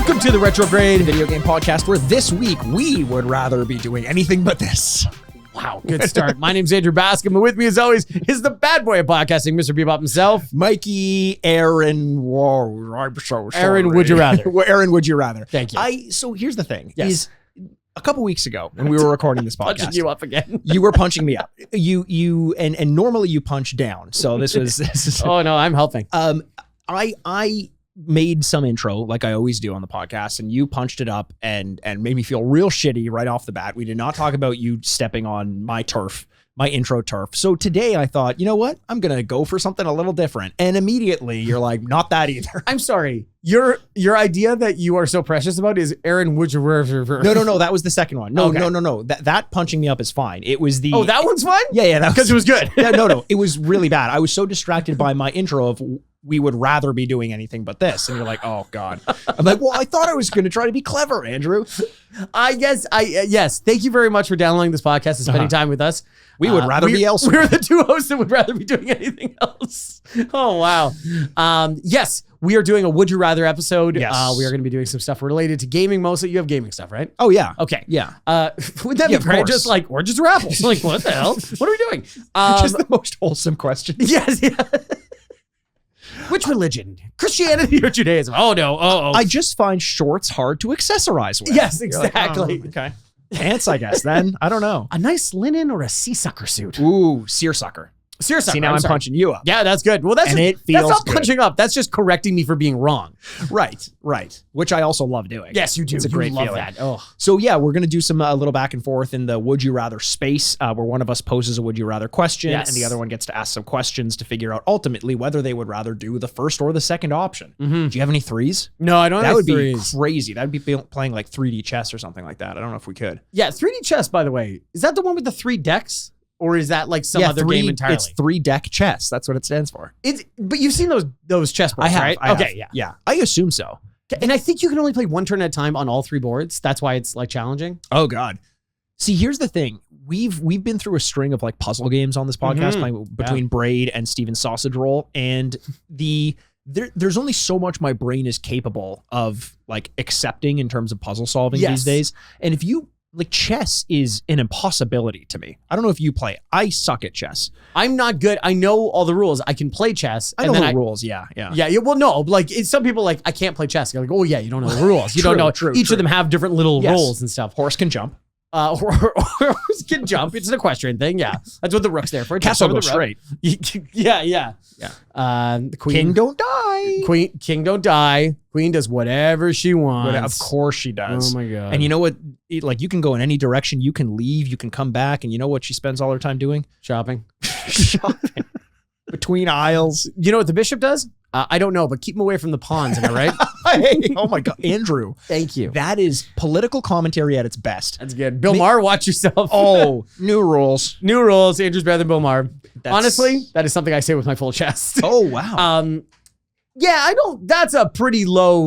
Welcome to the Retrograde video game podcast, where this week we would rather be doing anything but this. Wow, good start. My name's Andrew Bascom, and with me as always is the bad boy of podcasting, Mr. Bebop himself. Mikey, Aaron, whoa, I'm so sorry. Aaron, would you rather? Aaron, would you rather? Thank you. So here's the thing. Yes. Is a couple weeks ago when we were recording this podcast. Punching you up again. You were punching me up. And normally you punch down. So this is Oh no, I'm helping. I made some intro like I always do on the podcast, and you punched it up and made me feel real shitty right off the bat. We did not talk about you stepping on my turf, my intro turf. So today I thought, you know what? I'm going to go for something a little different. And immediately you're like, not that either. I'm sorry. Your idea that you are so precious about is Aaron, would you rather? No. That was the second one. No, Okay. no. That punching me up is fine. It was the... Oh, that one's fine? Yeah. Because it was good. No. It was really bad. I was so distracted by my intro of... we would rather be doing anything but this. And you're like, oh God. I'm like, well, I thought I was going to try to be clever, Andrew. Yes. Thank you very much for downloading this podcast and spending time with us. We would rather be elsewhere. We're the two hosts that would rather be doing anything else. Oh, wow. Yes, we are doing a Would You Rather episode. Yes. We are going to be doing some stuff related to gaming mostly. You have gaming stuff, right? Oh, yeah. Okay. Yeah. Would that be of great? course. Just like, we're just raffles. Like, what the hell? What are we doing? Just the most wholesome question. Yes. Yeah. Which religion? Christianity or Judaism? Oh, no. I just find shorts hard to accessorize with. Yes, You're like, exactly. oh, okay. Pants, I guess, then. I don't know. A nice linen or a seersucker suit? Ooh, seersucker. Seersucker. See, now I'm sorry. punching you up. Yeah, that's good. Well, that's feels not good. punching up. That's just correcting me for being wrong. Right. Which I also love doing. Yes, you do. It's a great love feeling. that. Oh, So yeah, we're going to do some little back and forth in the Would You Rather space, where one of us poses a Would You Rather question, Yes. and the other one gets to ask some questions to figure out ultimately whether they would rather do the first or the second option. Mm-hmm. Do you have any threes? no, I don't. That have would threes. be crazy. That would be playing like 3D chess or something like that. I don't know if we could. Yeah, 3D chess. By the way, is that the one with the 3 decks, or is that like some other game entirely? It's 3-deck chess. That's what it stands for. But you've seen those chess boards, right? I have. Okay, yeah. Yeah. I assume so. And I think you can only play one turn at a time on all 3 boards. That's why it's like challenging. Oh God. See, here's the thing. We've been through a string of like puzzle games on this podcast playing between Braid and Steven's Sausage Roll, and there's only so much my brain is capable of like accepting in terms of puzzle solving these days. And if you like, chess is an impossibility to me. I don't know if you play. I suck at chess. I'm not good. I know all the rules. I can play chess. I know the rules. Yeah. Yeah. Well, no, like some people like, I can't play chess. You're like, oh yeah, you don't know the rules. You don't know. Each of them have different little roles and stuff. Horse can jump. Horse can jump. It's an equestrian thing. Yeah. That's what the rook's there for. Castle goes straight. Yeah. The queen. King don't die. King don't die. Queen does whatever she wants. Of course she does. Oh my God. And you know what? Like, you can go in any direction. You can leave. You can come back. And you know what she spends all her time doing? Shopping. Shopping. Between aisles. You know what the bishop does? I don't know, but keep him away from the pawns. Am I right? Hey, oh my God. Andrew. Thank you. That is political commentary at its best. That's good. Bill Maher, watch yourself. Oh, new rules. New rules. Andrew's better than Bill Maher. Honestly, that is something I say with my full chest. Oh, wow. Yeah, I don't. That's a pretty low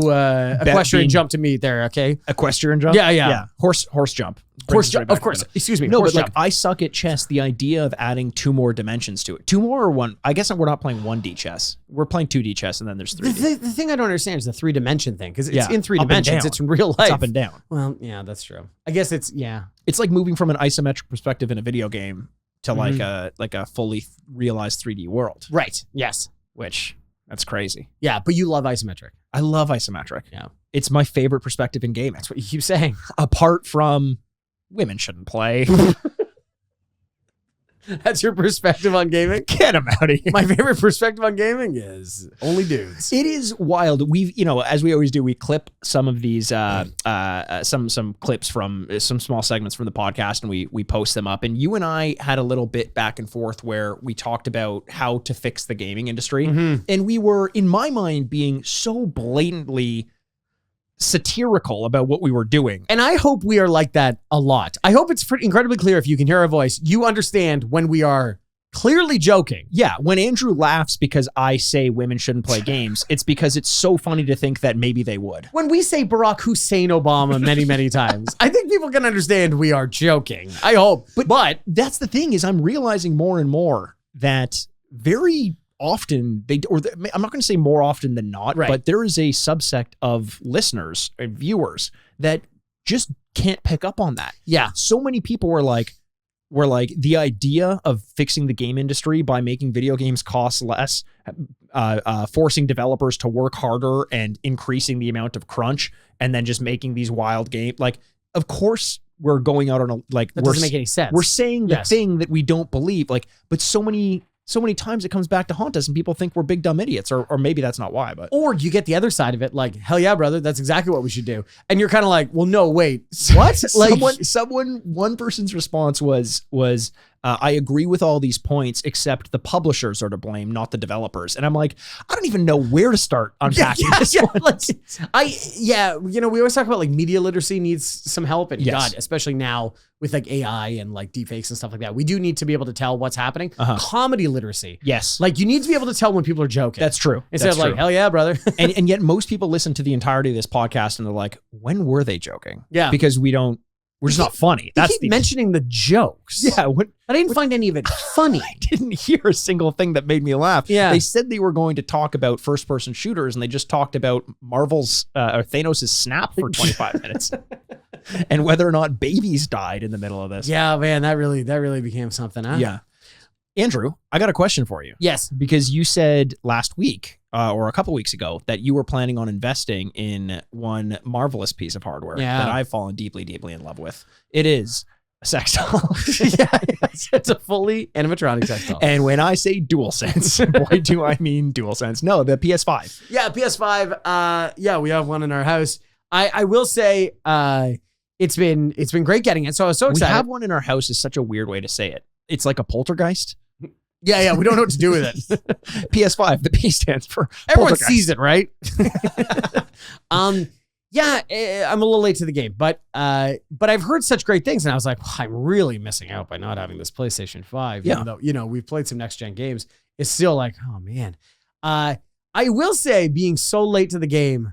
equestrian jump to me there. Okay, equestrian jump. Yeah. Horse jump. Horse jump. Of course. Excuse me. No, horse but like jump. I suck at chess. The idea of adding 2 more dimensions to it, 2 more or 1. I guess we're not playing 1D chess. We're playing 2D chess, and then there's 3D. The thing I don't understand is the 3-dimension thing, because it's in 3 up and dimensions. down. It's in real life. It's up and down. Well, yeah, that's true. I guess it's It's like moving from an isometric perspective in a video game to like a fully realized 3D world. Right. Yes. Which that's crazy. Yeah, but you love isometric. I love isometric. Yeah, it's my favorite perspective in gaming. That's what you keep saying. Apart from women shouldn't play. That's your perspective on gaming? Get him out of here. My favorite perspective on gaming is only dudes. It is wild. We've, as we always do, we clip some of these, some clips from some small segments from the podcast, and we post them up. And you and I had a little bit back and forth where we talked about how to fix the gaming industry. And we were, in my mind, being so blatantly satirical about what we were doing. And I hope we are like that a lot. I hope it's incredibly clear if you can hear our voice. You understand when we are clearly joking. Yeah, when Andrew laughs because I say women shouldn't play games, it's because it's so funny to think that maybe they would. When we say Barack Hussein Obama many, many times, I think people can understand we are joking. I hope. But that's the thing is I'm realizing more and more that very often I'm not going to say more often than not, Right. but there is a subsect of listeners and viewers that just can't pick up on that. Yeah. So many people were like the idea of fixing the game industry by making video games cost less, forcing developers to work harder and increasing the amount of crunch, and then just making these wild games. Like, of course we're going out on a, like, That doesn't make any sense. we're saying the Yes. thing that we don't believe, like, but so many times it comes back to haunt us and people think we're big dumb idiots, or maybe that's not why, but Or you get the other side of it, like, hell yeah, brother, that's exactly what we should do. And you're kind of like, well, no, wait, what? Like, one person's response was I agree with all these points, except the publishers are to blame, not the developers. And I'm like, I don't even know where to start unpacking this one. We always talk about like media literacy needs some help, and Yes. God, especially now with like AI and like deepfakes and stuff like that, we do need to be able to tell what's happening. Comedy literacy, Yes, like you need to be able to tell when people are joking. that's true. Instead That's of like, true. hell yeah, brother. and yet most people listen to the entirety of this podcast and they're like, when were they joking? Yeah. Because we're just not funny. They That's keep mentioning the jokes. yeah. I didn't find any of it funny. I didn't hear a single thing that made me laugh. Yeah. They said they were going to talk about first-person shooters, and they just talked about Marvel's or Thanos' snap for 25 minutes, and whether or not babies died in the middle of this. Yeah, man, that really became something, huh? Yeah. Andrew, I got a question for you. Yes. Because you said last week or a couple weeks ago that you were planning on investing in one marvelous piece of hardware that I've fallen deeply, deeply in love with. It is a sex doll. It's a fully animatronic sex doll. And when I say DualSense, boy, do I mean DualSense. No, the PS5. Yeah, PS5. We have one in our house. I will say it's been great getting it. So I was so excited. We have one in our house is such a weird way to say it. It's like a poltergeist. Yeah, we don't know what to do with it. PS5, the P stands for Everyone poltergeist. sees it, right? I'm a little late to the game, but I've heard such great things, and I was like, I'm really missing out by not having this PlayStation 5. Yeah. Even though, we've played some next gen games, it's still like, oh man. I will say, being so late to the game,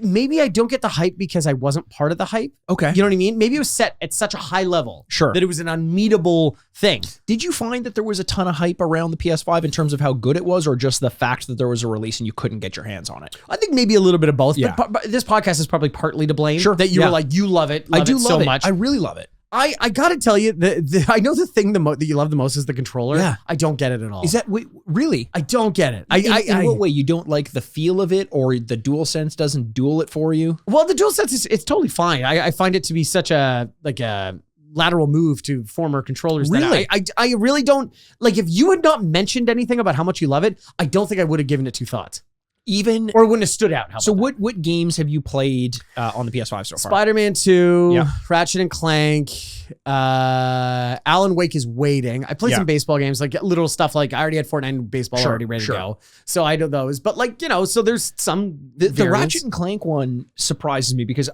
maybe I don't get the hype because I wasn't part of the hype. Okay. You know what I mean? Maybe it was set at such a high level Sure. that it was an unmeetable thing. Did you find that there was a ton of hype around the PS5 in terms of how good it was, or just the fact that there was a release and you couldn't get your hands on it? I think maybe a little bit of both. Yeah. But this podcast is probably partly to blame. Sure. That you Yeah. were like, you love it. I do it love so it much. I really love it. I gotta tell you, I know the thing that you love the most is the controller. Yeah. I don't get it at all. Is that really? I don't get it. In what way? You don't like the feel of it, or the DualSense doesn't dual it for you? Well, the DualSense it's totally fine. I find it to be such a lateral move to former controllers. Really? That I really don't like. If you had not mentioned anything about how much you love it, I don't think I would have given it two thoughts. Even Or it wouldn't have stood out. How so, about what games have you played on the PS5 so that? far? Spider-Man 2, Yeah. Ratchet and Clank, Alan Wake is waiting. I played Yeah. some baseball games, like little stuff like I already had Fortnite and baseball Sure, already ready sure. to go. So I do those. But so there's some The variants. Ratchet and Clank one surprises me because,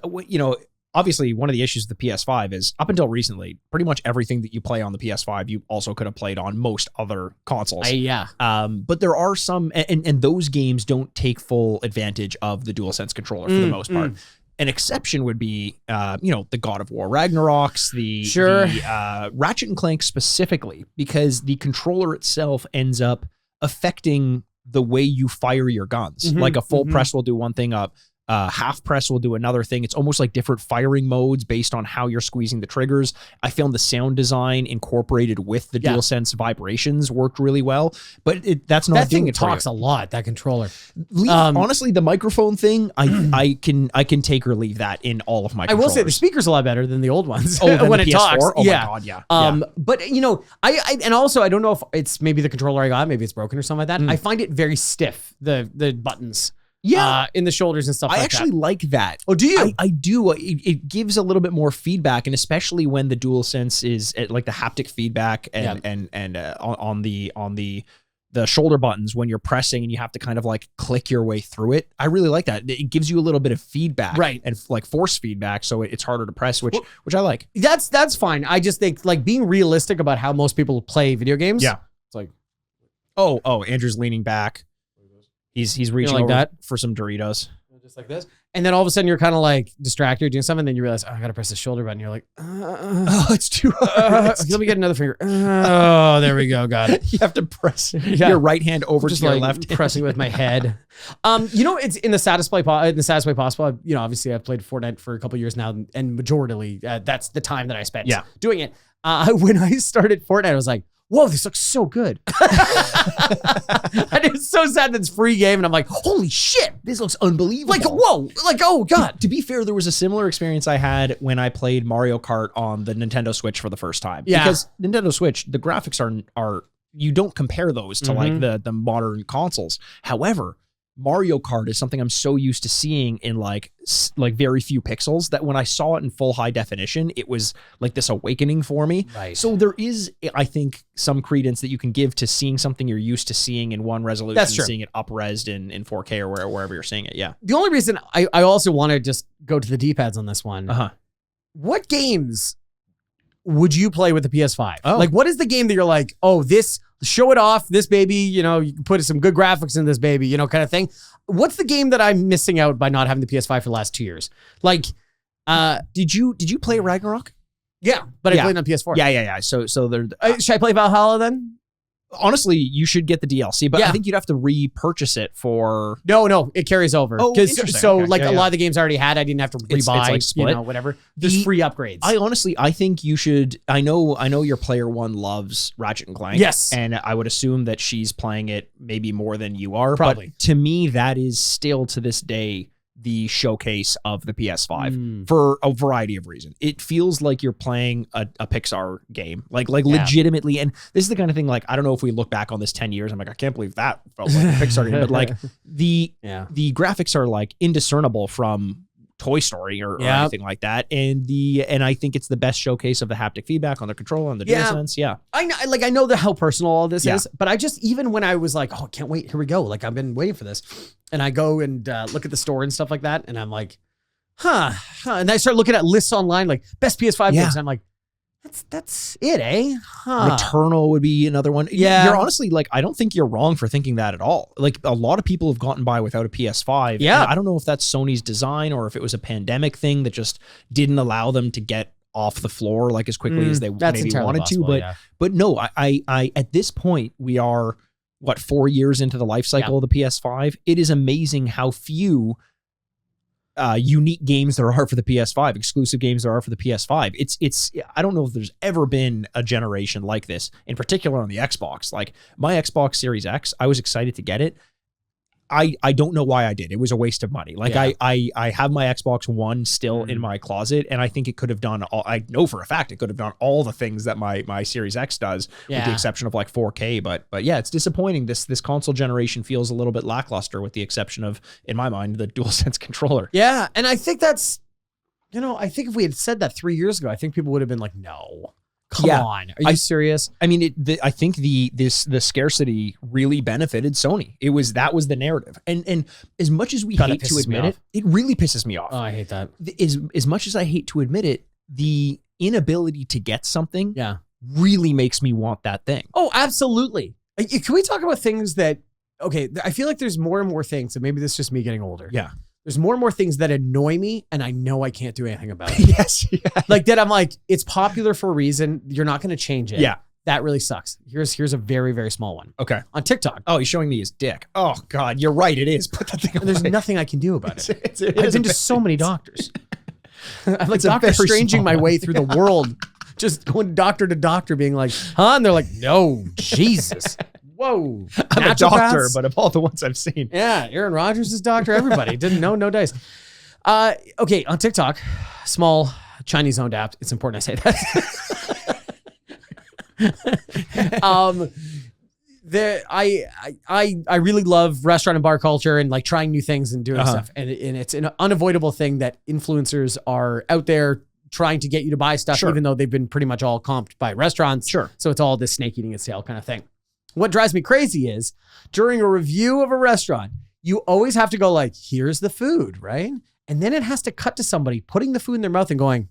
obviously one of the issues with the PS5 is up until recently, pretty much everything that you play on the PS5, you also could have played on most other consoles. But there are some, and those games don't take full advantage of the DualSense controller for the most part. An exception would be, the God of War Ragnaroks, the Ratchet and Clank specifically, because the controller itself ends up affecting the way you fire your guns. Like a full press will do one thing, half press will do another thing. It's almost like different firing modes based on how you're squeezing the triggers. I found the sound design incorporated with the DualSense vibrations worked really well, but that's not that doing thing it for talks you. a lot, that controller. Honestly, the microphone thing, I can take or leave that in all of my I controllers. will say the speaker's a lot better than the old ones. than when the it PS4? talks. Oh my God, yeah. But I and also I don't know if it's maybe the controller I got, maybe it's broken or something like that. I find it very stiff, the buttons. In the shoulders and stuff like that. I actually like that. Oh, do you? I do. It gives a little bit more feedback, and especially when the DualSense is like the haptic feedback and on the shoulder buttons when you're pressing and you have to kind of like click your way through it. I really like that. It gives you a little bit of feedback, right? And like force feedback, so it's harder to press, which I like. That's fine. I just think like being realistic about how most people play video games. Yeah, it's like, oh, Andrew's leaning back. He's reaching like over that for some Doritos. just like this. And then all of a sudden you're kind of like distracted, you're doing something, and then you realize, oh, I gotta press the shoulder button. You're like, oh, it's too hard. let me get another finger. Oh, there we go. Got it. You have to press your right hand over to your left hand. Pressing with my head. It's in the saddest way possible. Obviously I've played Fortnite for a couple years now, and majorly that's the time that I spent doing it. When I started Fortnite, I was like, whoa, this looks so good. And it's so sad that it's free game. And I'm like, holy shit, this looks unbelievable. Like, whoa, like, oh God. To be fair, there was a similar experience I had when I played Mario Kart on the Nintendo Switch for the first time. Yeah. Because Nintendo Switch, the graphics are you don't compare those to like the modern consoles. However, Mario Kart is something I'm so used to seeing in like very few pixels that when I saw it in full high definition, it was like this awakening for me. Right. So there is, I think, some credence that you can give to seeing something you're used to seeing in one resolution, That's true. seeing it up-resed in 4K or wherever you're seeing it. Yeah. The only reason I also want to just go to the D-pads on this one. What games would you play with the PS5? Oh. Like, what is the game that you're like, oh, this, show it off, this baby, you can put some good graphics in this baby, kind of thing. What's the game that I'm missing out by not having the PS5 for the last 2 years? Like, did you play Ragnarok? Yeah, but I played it on PS4. Yeah. So there. Should I play Valhalla then? Honestly, you should get the DLC, but I think you'd have to repurchase it for. No, it carries over. Oh, interesting. So a lot of the games I already had, I didn't have to rebuy. It's like split. Whatever. There's free upgrades. I think you should. I know your player one loves Ratchet and Clank. Yes, and I would assume that she's playing it maybe more than you are. Probably. But to me, that is still to this day the showcase of the PS5 for a variety of reasons. It feels like you're playing a Pixar game, like legitimately. And this is the kind of thing, like, I don't know if we look back on this 10 years, I'm like, I can't believe that felt like a Pixar game, but like the graphics are like indiscernible from Toy Story or anything like that. And I think it's the best showcase of the haptic feedback on the controller, on the DualSense. Yeah. I know how personal all this is, but I just, even when I was like, oh, I can't wait, here we go. Like, I've been waiting for this. And I go and look at the store and stuff like that. And I'm like, huh. And I start looking at lists online, like best PS5 games. And I'm like, that's it, eh? Huh. Returnal would be another one. Yeah. You're honestly, like, I don't think you're wrong for thinking that at all. Like, a lot of people have gotten by without a PS5. Yeah. And I don't know if that's Sony's design or if it was a pandemic thing that just didn't allow them to get off the floor like as quickly as they maybe wanted to. But no, I at this point, we are, 4 years into the life cycle of the PS5. It is amazing how few unique games there are for the PS5, exclusive games there are for the PS5. It's I don't know if there's ever been a generation like this, in particular on the Xbox. Like, my Xbox Series X, I was excited to get it. I don't know why I did. It was a waste of money. Like, I have my Xbox One still in my closet, and I think it could have done all, I know for a fact it could have done all the things that my Series X does, with the exception of like 4K. But yeah, it's disappointing. This console generation feels a little bit lackluster, with the exception of, in my mind, the DualSense controller. Yeah, and I think that's, I think if we had said that 3 years ago, I think people would have been like, no. Come on, are you serious? I mean, I think the scarcity really benefited Sony. That was the narrative, and as much as we hate to admit it, it really pisses me off. Oh, I hate that. As much as I hate to admit it, the inability to get something, really makes me want that thing. Oh, absolutely. Can we talk about things that? Okay, I feel like there's more and more things, and maybe this is just me getting older. Yeah. There's more and more things that annoy me, and I know I can't do anything about it. Yes. Yeah. Like that, I'm like, it's popular for a reason. You're not going to change it. Yeah. That really sucks. Here's a very, very small one. Okay. On TikTok. Oh, he's showing me his dick. Oh, God. You're right. It is. Put that thing away. There's nothing I can do about it. I've been to so many doctors. I'm like Doctor Stranging my way through the world, just going doctor to doctor, being like, huh? And they're like, no, Jesus. Whoa. I'm a doctor, but of all the ones I've seen. Yeah, Aaron Rodgers is doctor. Everybody didn't know, no dice. Okay, on TikTok, small Chinese-owned app. It's important I say that. I really love restaurant and bar culture and like trying new things and doing stuff. And it's an unavoidable thing that influencers are out there trying to get you to buy stuff, even though they've been pretty much all comped by restaurants. Sure. So it's all this snake eating its tail kind of thing. What drives me crazy is during a review of a restaurant, you always have to go like, here's the food, right? And then it has to cut to somebody putting the food in their mouth and going,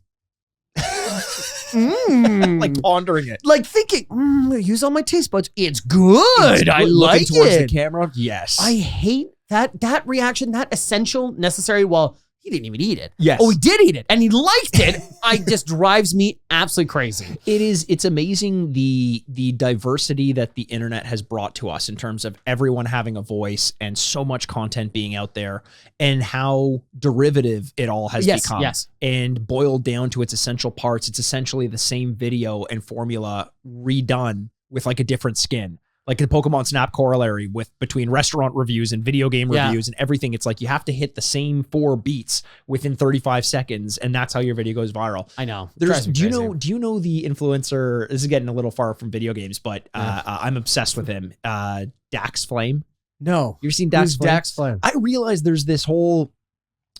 like pondering it, like thinking, use all my taste buds. It's good. I like looking towards it. the camera. Yes. I hate that reaction, that essential, necessary, well, he didn't even eat it. Yes. Oh, he did eat it and he liked it. Just drives me absolutely crazy. It's amazing the diversity that the internet has brought to us in terms of everyone having a voice and so much content being out there and how derivative it all has become. Yes. And boiled down to its essential parts. It's essentially the same video and formula redone with like a different skin. Like the Pokemon Snap corollary between restaurant reviews and video game reviews and everything. It's like you have to hit the same 4 beats within 35 seconds, and that's how your video goes viral. I know. Do you know the influencer? This is getting a little far from video games, but I'm obsessed with him. Dax Flame. No. You've seen Dax Flame? Dax Flame? I realize there's this whole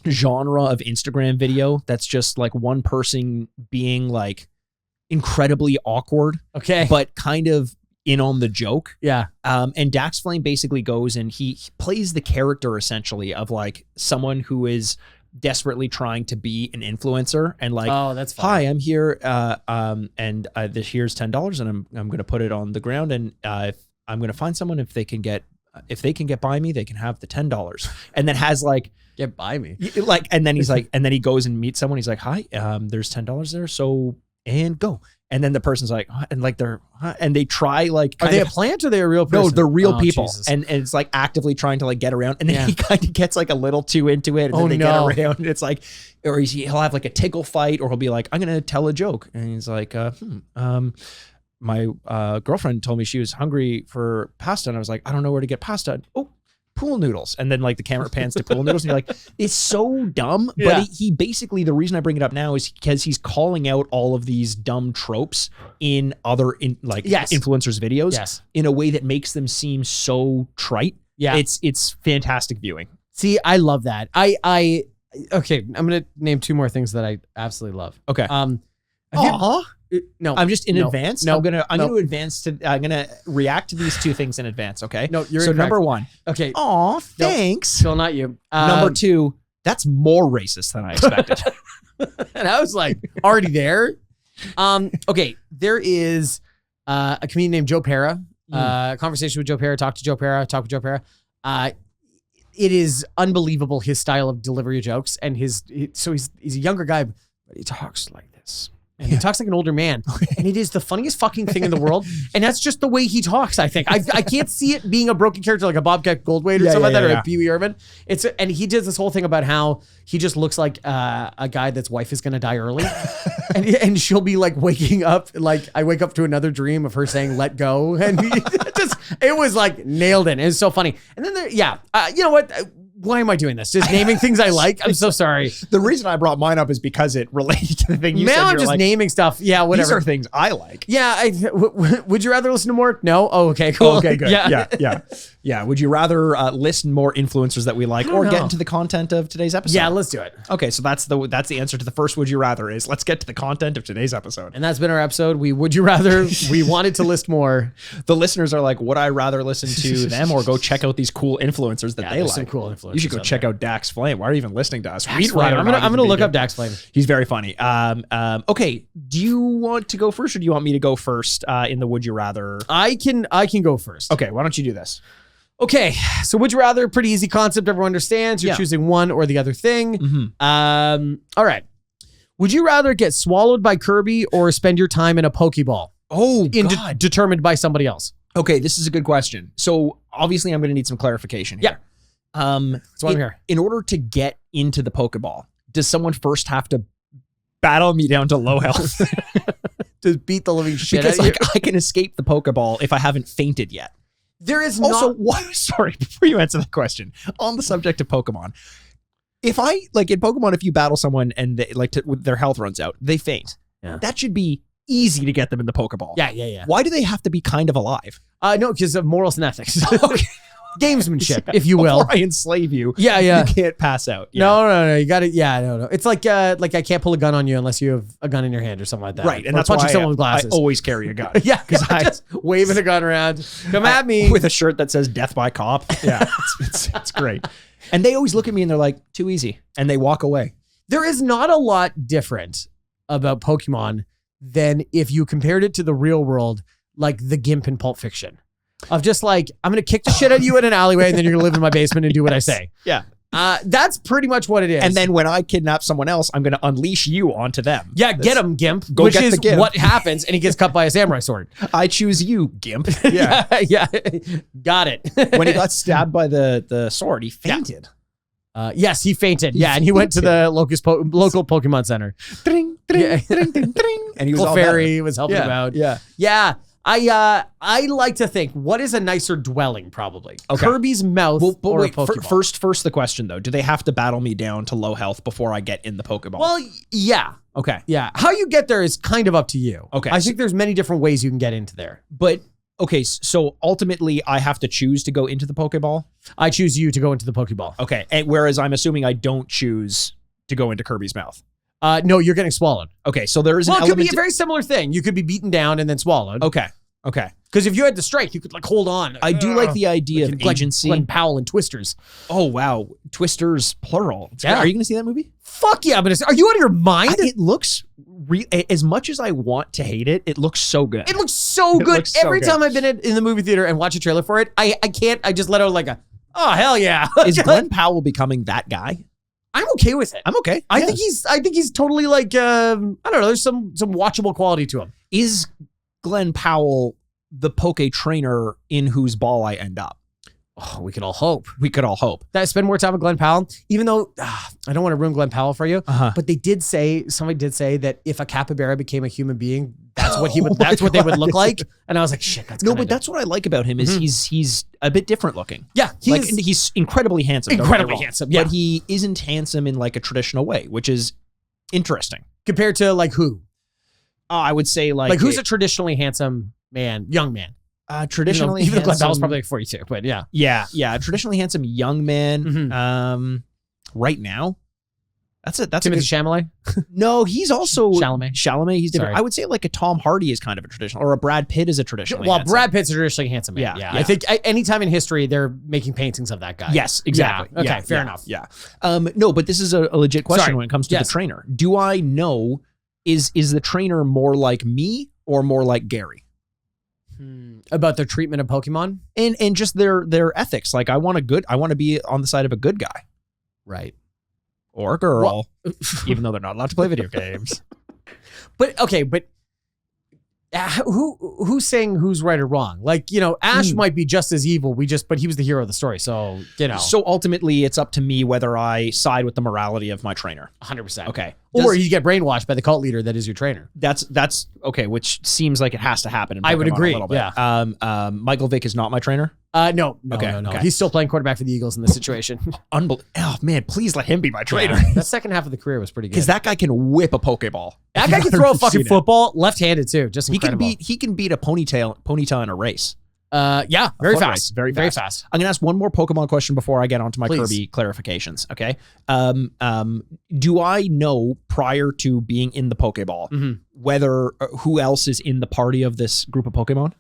genre of Instagram video that's just like one person being like incredibly awkward. Okay. But kind of in on the joke. Yeah. And Dax Flame basically goes and he plays the character essentially of like someone who is desperately trying to be an influencer and like, oh, that's fine. Hi, I'm here. Here's $10 and I'm going to put it on the ground. And I'm going to find someone if they can get by me, they can have the $10. And then has like, get by me. Like, and then he's like, and then he goes and meets someone. He's like, hi, there's $10 there. So, and go. And then the person's like, and like and they try like, are they a plant or are they a real person? No, they're real people. Jesus. And it's like actively trying to like get around. And then he kind of gets like a little too into it. And then they get around. And it's like, or he'll have like a tickle fight, or he'll be like, I'm going to tell a joke. And he's like, my girlfriend told me she was hungry for pasta. And I was like, I don't know where to get pasta. Oh, pool noodles. And then like the camera pans to pool noodles and you're like, it's so dumb. But he basically, the reason I bring it up now is because he's calling out all of these dumb tropes in other influencers videos in a way that makes them seem so trite. Yeah. It's fantastic viewing. See, I love that. Okay, I'm going to name 2 more things that I absolutely love. Okay. No, I'm just in advance. No, I'm gonna react to these 2 things in advance. Okay. No, you're so incorrect. Number 1. Okay. Aw, thanks. Still not you. Number 2. That's more racist than I expected. And I was like already there. Okay. There is a comedian named Joe Pera. Conversation with Joe Pera. Talk with Joe Pera. It is unbelievable his style of delivery of jokes and he's a younger guy, but he talks like this. And he talks like an older man. And it is the funniest fucking thing in the world. And that's just the way he talks, I think. I can't see it being a broken character like a Bobcat Goldthwait or something like that, or a Pee Wee Herman. And he does this whole thing about how he just looks like a guy that's wife is going to die early. and she'll be like waking up, like I wake up to another dream of her saying, let go. And it was like nailed it. It was so funny. And then you know what? Why am I doing this? Just naming things I like? I'm so sorry. The reason I brought mine up is because it related to the thing you said. Now I'm just naming stuff. Yeah, whatever. These are things I like. Yeah. Would you rather listen to more? No? Oh, okay, cool. Okay, good. Yeah. Would you rather listen more influencers that we like or get into the content of today's episode? Yeah, let's do it. Okay, so that's the answer to the first would you rather is let's get to the content of today's episode. And that's been our episode. Would you rather, we wanted to list more. The listeners are like, would I rather listen to them or go check out these cool influencers that they like? Some cool influencers. You should go check out Dax Flame. Why are you even listening to us? I'm gonna look up Dax Flame. He's very funny. Okay, do you want to go first or do you want me to go first in the would you rather? I can go first. Okay, why don't you do this? Okay, so would you rather, pretty easy concept, everyone understands. You're choosing one or the other thing. Mm-hmm. All right. Would you rather get swallowed by Kirby or spend your time in a Pokeball? Oh, God. Determined by somebody else. Okay, this is a good question. So obviously I'm going to need some clarification here. That's why I'm here. In order to get into the Pokeball, does someone first have to battle me down to low health? To beat the living shit because out of you? I can escape the Pokeball if I haven't fainted yet. There is also sorry, before you answer that question, on the subject of Pokemon, if I like in Pokemon, if you battle someone and they, their health runs out, they faint. Yeah. That should be easy to get them in the Pokeball. Yeah. Why do they have to be kind of alive? No, because of morals and ethics. Okay. Gamesmanship, if you will. Before I enslave you, you can't pass out. Yeah. No, you got it. Yeah, no. It's like I can't pull a gun on you unless you have a gun in your hand or something like that. Right, and that's why someone with glasses. I always carry a gun. Yeah, because I just waving a gun around. Come at me with a shirt that says "Death by Cop." Yeah, it's great. And they always look at me and they're like, "Too easy," and they walk away. There is not a lot different about Pokemon than if you compared it to the real world, like the Gimp in Pulp Fiction. of just like, I'm going to kick the shit out of you in an alleyway and then you're going to live in my basement and do what I say. Yeah. That's pretty much what it is. And then when I kidnap someone else, I'm going to unleash you onto them. Yeah, get him, Gimp. Go which get is the Gimp. what happens, and he gets cut by a samurai sword. I choose you, Gimp. Yeah, yeah. Got it. When he got stabbed by the sword, he fainted. Yes, he fainted. Yeah, and he went to the local Pokemon Center. Dring, dring, dring, dring, dring. And he was all Clefairy was helping him out. Yeah. Yeah. I like to think, what is a nicer dwelling, probably? Okay. Kirby's mouth But or wait, a Pokeball? first the question, though. Do they have to battle me down to low health before I get in the Pokeball? Well, yeah. Okay. Yeah. How you get there is kind of up to you. Okay. I think there's many different ways you can get into there. But, okay, so ultimately I have to choose to go into the Pokeball? I choose you to go into the Pokeball. Okay. And whereas I'm assuming I don't choose to go into Kirby's mouth. No, you're getting swallowed. Okay, so there is an Well, it element... could be a very similar thing. You could be beaten down and then swallowed. Okay. Because if you had the strike, you could like hold on. I do like the idea like of Glenn agency. Glenn Powell and Twisters. Oh, wow. Twisters, plural. Yeah. Are you going to see that movie? Fuck yeah. But are you out of your mind? It looks... as much as I want to hate it, it looks so good. It looks so good. looks so Every good. time I've been in the movie theater and watch a trailer for it, I can't. I just let out like a, oh, hell yeah. Is Glenn Powell becoming that guy? I'm okay with it. I'm okay. I Yeah. think he's totally like, I don't know. There's some watchable quality to him. Is Glenn Powell the Poke trainer in whose ball I end up? Oh, we could all hope. We could all hope. That I spend more time with Glenn Powell, even though I don't want to ruin Glenn Powell for you, Uh-huh. but somebody did say that if a capybara became a human being, that's what he would, Oh my that's what they would look God. like. And I was like, shit, that's No, kinda but that's what I like about him is he's a bit different looking. yeah, He's incredibly handsome. don't get me incredibly wrong. handsome. Yeah, But he isn't handsome in like a traditional way, which is interesting. compared to like who? I would say Like who's a traditionally handsome man, young man? traditionally even though Glenn Powell's handsome- probably like 42, but yeah. Yeah, traditionally handsome young man. Mhm. Right now, that's a Timothée Chalamet. no. He's also Chalamet. He's different. Sorry. I would say like a Tom Hardy is kind of a traditional, or a Brad Pitt is a traditional. Well, Brad Pitt's a traditionally handsome man. Yeah, Yeah. I think anytime in history they're making paintings of that guy. Yes, exactly. Yeah. Okay, fair yeah, enough. Yeah. No, but this is a legit question Sorry. when it comes to Yes. the trainer. Do I know is the trainer more like me or more like Gary? About their treatment of Pokemon? And just their ethics. Like I want to be on the side of a good guy. Right. Or a girl, even though they're not allowed to play video games. But okay, but who's saying who's right or wrong? Like, Ash might be just as evil. But he was the hero of the story. So, So ultimately it's up to me whether I side with the morality of my trainer. 100%. Okay. Or you get brainwashed by the cult leader that is your trainer. That's okay, which seems like it has to happen in I would Pokemon agree, a little bit. yeah. Michael Vick is not my trainer. No. Okay. He's still playing quarterback for the Eagles in this situation. Oh man, please let him be my trainer. Yeah. That second half of the career was pretty good. Because that guy can whip a Pokeball. That guy can throw a fucking football left-handed too. Just incredible. He can beat a ponytail in a race. Yeah, very foot fast. race, very fast. I'm gonna ask one more Pokemon question before I get onto my Please. Kirby clarifications. Okay. Do I know prior to being in the Pokeball whether who else is in the party of this group of Pokemon?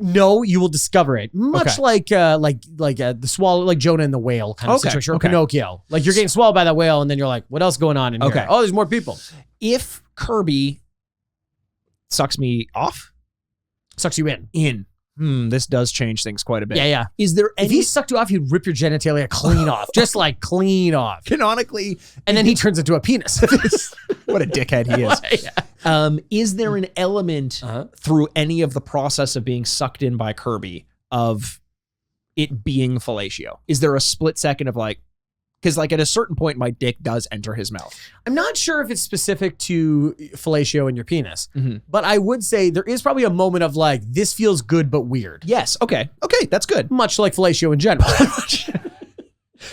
No, you will discover it. Much Okay. like the swallow, like Jonah and the whale kind of Okay, situation, or okay. Pinocchio. Like you're getting swallowed by that whale, and then you're like, what else going on in Okay. here? Oh, there's more people. If Kirby sucks me off, Sucks you in. this does change things quite a bit. Yeah. Is there If any he sucked you off, he'd rip your genitalia clean off. Just like clean off. canonically? And then he turns into a penis. What a dickhead he is. Yeah. Is there an element through any of the process of being sucked in by Kirby of it being fellatio? Is there a split second of like, because like at a certain point, my dick does enter his mouth. I'm not sure if it's specific to fellatio in your penis, but I would say there is probably a moment of like, this feels good but weird. Yes. Okay, that's good. Much like fellatio in general.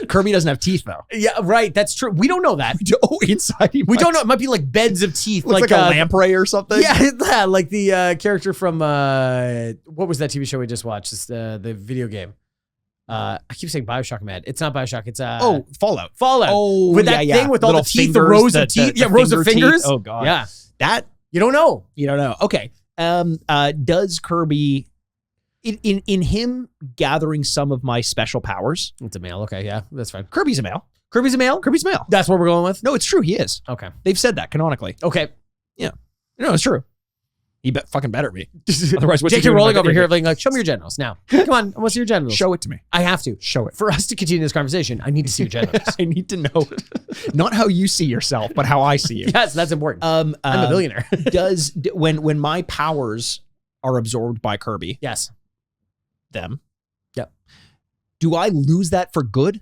Kirby doesn't have teeth though. Yeah, right. That's true. We don't know that. Oh, inside he We don't know. It might be like beds of teeth. Looks like a lamprey or something. Yeah, like the character from, what was that TV show we just watched? It's the video game. I keep saying Bioshock, man. It's not Bioshock. It's Fallout. Fallout. Oh, with that thing with all the teeth, the rows of teeth. Yeah, rows of fingers. Oh god. Yeah. That You don't know. you don't know. Okay. Does Kirby in him gathering some of my special powers? It's a male. Okay, yeah, that's fine. Kirby's a male. Kirby's a male? Kirby's male. That's what we're going with? No, it's true. He is. Okay. They've said that canonically. Okay. No, it's true. He fucking better be. Otherwise, what's he Jake, doing you're rolling in my over video here game? being like, show me your genitals now. Come on, I want to see your genitals. Show it to me. I have to. Show it. For us to continue this conversation, I need to see your genitals. I need to know not how you see yourself, but how I see you. Yes, that's important. I'm a billionaire. When my powers are absorbed by Kirby, Yes. them, Yep. do I lose that for good?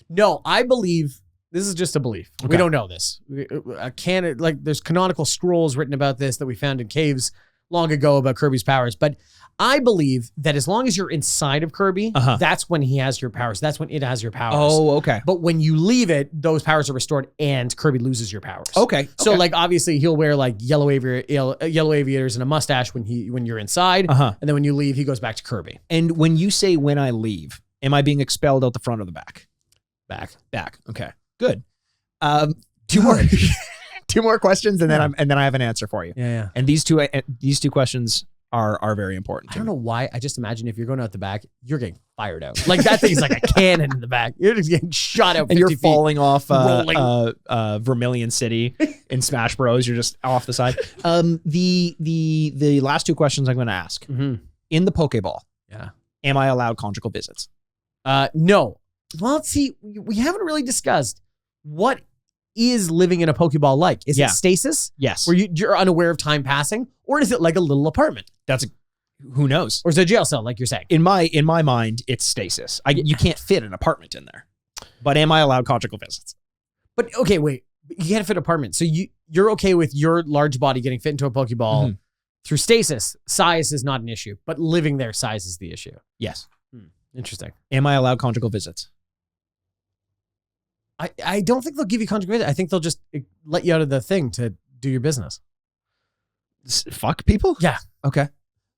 No, I believe this is just a belief. Okay. We don't know this. There's canonical scrolls written about this that we found in caves long ago about Kirby's powers. But I believe that as long as you're inside of Kirby, that's when he has your powers. That's when it has your powers. Oh, okay. But when you leave it, those powers are restored and Kirby loses your powers. Okay. So like obviously he'll wear like yellow aviators and a mustache when you're inside, and then when you leave, he goes back to Kirby. And when you say when I leave, am I being expelled out the front or the back? Back. Okay. Good. Two more questions, and then I have an answer for you. Yeah. And these two questions are very important. I don't know why. I just imagine if you're going out the back, you're getting fired out. Like that thing's like a cannon in the back. You're just getting shot out 50 and you're feet, falling off rolling. Vermilion City in Smash Bros. You're just off the side. The last two questions I'm going to ask. Mm-hmm. In the Pokeball, am I allowed conjugal visits? No. Well, see, we haven't really discussed what is living in a Pokeball like. Is it stasis? Yes. Where you're unaware of time passing? Or is it like a little apartment? Who knows? Or is it a jail cell, like you're saying? In my mind, it's stasis. You can't fit an apartment in there. But am I allowed conjugal visits? But okay, wait. You can't fit an apartment. So you're okay with your large body getting fit into a Pokeball through stasis. Size is not an issue. But living there, size is the issue. Yes. Interesting. Am I allowed conjugal visits? I don't think they'll give you conjugal visits. I think they'll just let you out of the thing to do your business. Fuck people? Yeah. Okay.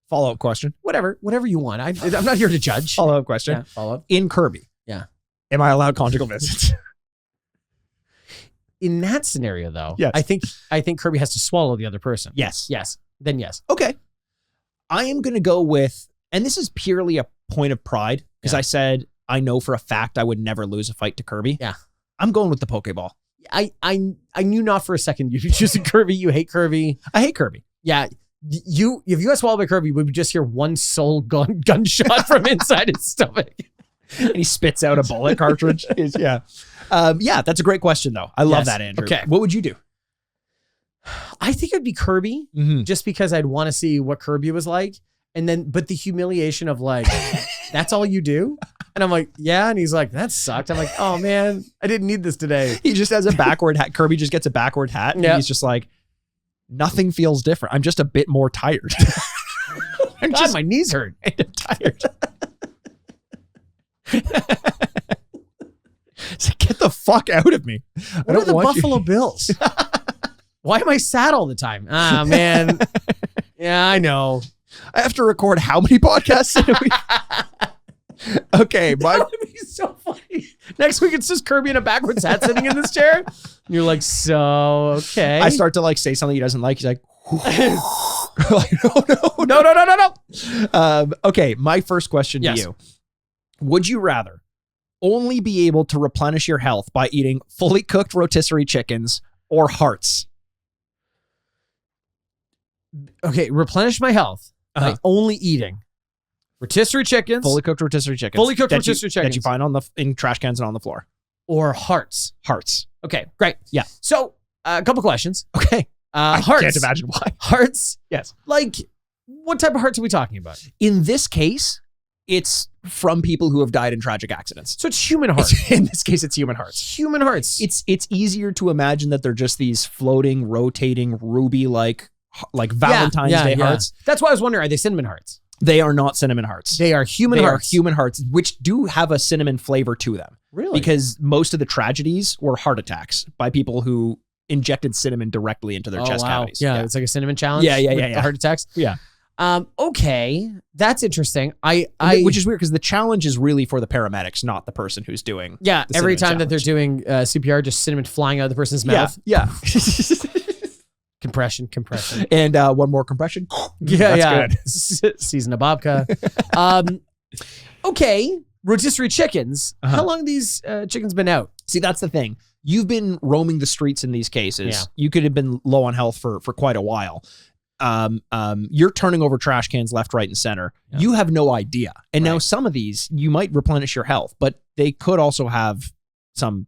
Follow-up question. Whatever you want. I'm not here to judge. Follow-up question. Yeah, follow-up. In Kirby. Yeah. Am I allowed conjugal visits? In that scenario, though, yes. I think Kirby has to swallow the other person. Yes. Then yes. Okay. I am going to go with, and this is purely a point of pride, because I said I know for a fact I would never lose a fight to Kirby. Yeah. I'm going with the Pokeball. I knew not for a second you'd choose Kirby. You hate Kirby. I hate Kirby. Yeah. If you got swallowed by Kirby, we would just hear one soul gunshot from inside his stomach. And he spits out a bullet cartridge. Yeah, that's a great question, though. I love that, Andrew. Okay. What would you do? I think it'd be Kirby, just because I'd want to see what Kirby was like. But the humiliation of like, that's all you do? And I'm like, yeah. And he's like, that sucked. I'm like, oh man, I didn't need this today. He just has a backward hat. Kirby just gets a backward hat. And he's just like, nothing feels different. I'm just a bit more tired. My knees hurt. I'm tired. So get the fuck out of me. What are the Buffalo Bills? Why am I sad all the time? Ah, man. Yeah, I know. I have to record how many podcasts in a week? Okay, that would be so funny. Next week, it's just Kirby in a backwards hat sitting in this chair. And you're like, so, okay. I start to like say something he doesn't like. He's like, like no. Okay, my first question to you. Would you rather only be able to replenish your health by eating fully cooked rotisserie chickens or hearts? Okay, replenish my health by only eating rotisserie chickens. Fully cooked rotisserie chickens. Fully cooked rotisserie chickens. That you find in trash cans and on the floor. Or hearts. Hearts. Okay, great. Yeah. So, a couple questions. Okay. Hearts. I can't imagine why. Hearts? Yes. Like, what type of hearts are we talking about? In this case, it's from people who have died in tragic accidents. So it's human hearts. In this case, it's human hearts. Human hearts. It's easier to imagine that they're just these floating, rotating, ruby-like Valentine's Day hearts. That's why I was wondering, are they cinnamon hearts? They are not cinnamon hearts. They are human hearts. They are human hearts, which do have a cinnamon flavor to them. Really? Because most of the tragedies were heart attacks by people who injected cinnamon directly into their chest cavities. Yeah, it's like a cinnamon challenge. Yeah. Heart attacks. Yeah. Okay, that's interesting. Which is weird because the challenge is really for the paramedics, not the person who's doing. Yeah, the every time challenge. that they're doing CPR, just cinnamon flying out of the person's mouth. Yeah. Compression. And one more compression. That's good. Season of babka. Okay, rotisserie chickens. How long have these chickens been out? See, that's the thing. You've been roaming the streets in these cases. Yeah. You could have been low on health for quite a while. you're turning over trash cans left, right, and center. Yeah. You have no idea. And now Right. some of these, you might replenish your health, but they could also have some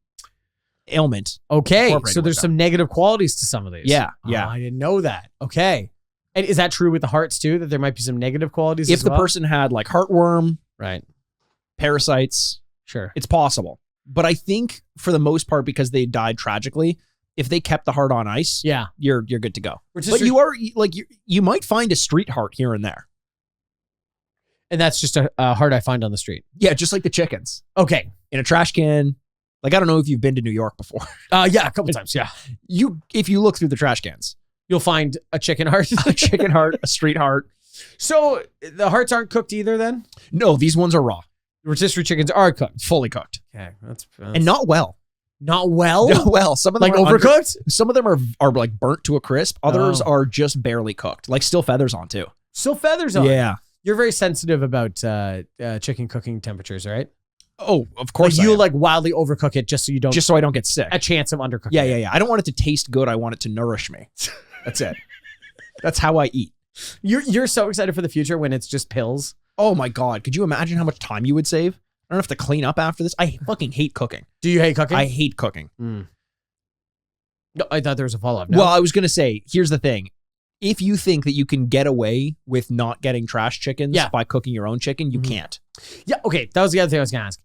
ailment. Okay, incorporated so with there's them. some negative qualities to some of these. Yeah, Oh, yeah. I didn't know that. Okay. And is that true with the hearts too, that there might be some negative qualities If as the well? person had like heartworm, Right. parasites, Sure. it's possible. But I think for the most part, because they died tragically, if they kept the heart on ice, Yeah. you're good to go. Which is But you are like you might find a street heart here and there. and that's just a heart I find on the street. Yeah, just like the chickens Okay. in a trash can. Like, I don't know if you've been to New York before. Yeah, a couple times. Yeah. If you look through the trash cans, You'll find a chicken heart. a chicken heart, a street heart. So the hearts aren't cooked either then? No, these ones are raw, Rotisserie chickens are cooked. fully cooked, Okay. That's and not well. not well. No, well, some of them Like are overcooked? some of them are like burnt to a crisp. Others Oh. are just barely cooked, like still feathers on too. Still feathers on. Yeah. You're very sensitive about chicken cooking temperatures, right? Oh, of course. Like I you am. like wildly overcook it just so you don't just so I don't get sick. a chance of undercooking. Yeah, it. yeah, yeah. I don't want it to taste good. I want it to nourish me. That's it. That's how I eat. You're so excited for the future when it's just pills. Oh my God. Could you imagine how much time you would save? I don't have to clean up after this. I fucking hate cooking. Do you hate cooking? I hate cooking. No, I thought there was a follow-up. No? Well, I was going to say, here's the thing. If you think that you can get away with not getting trash chickens Yeah. by cooking your own chicken, you can't. Yeah, okay. That was the other thing I was going to ask.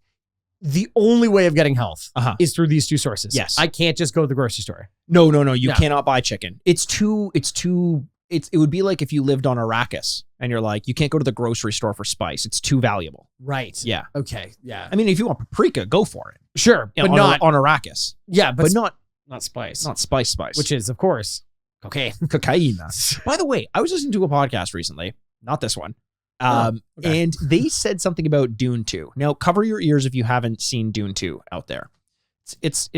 The only way of getting health Uh-huh. is through these two sources. Yes. I can't just go to the grocery store. No. You No. cannot buy chicken. It would be like if you lived on Arrakis and you're like, you can't go to the grocery store for spice. It's too valuable. Right. Yeah. Okay. Yeah. I mean, if you want paprika, go for it. Sure. You know, but not on Arrakis. yeah, But not spice. spice. Which is, of course, okay. Cocaine. By the way, I was listening to a podcast recently, not this one. Okay. And they said something about Dune 2. Now, cover your ears if you haven't seen Dune 2 out there. It's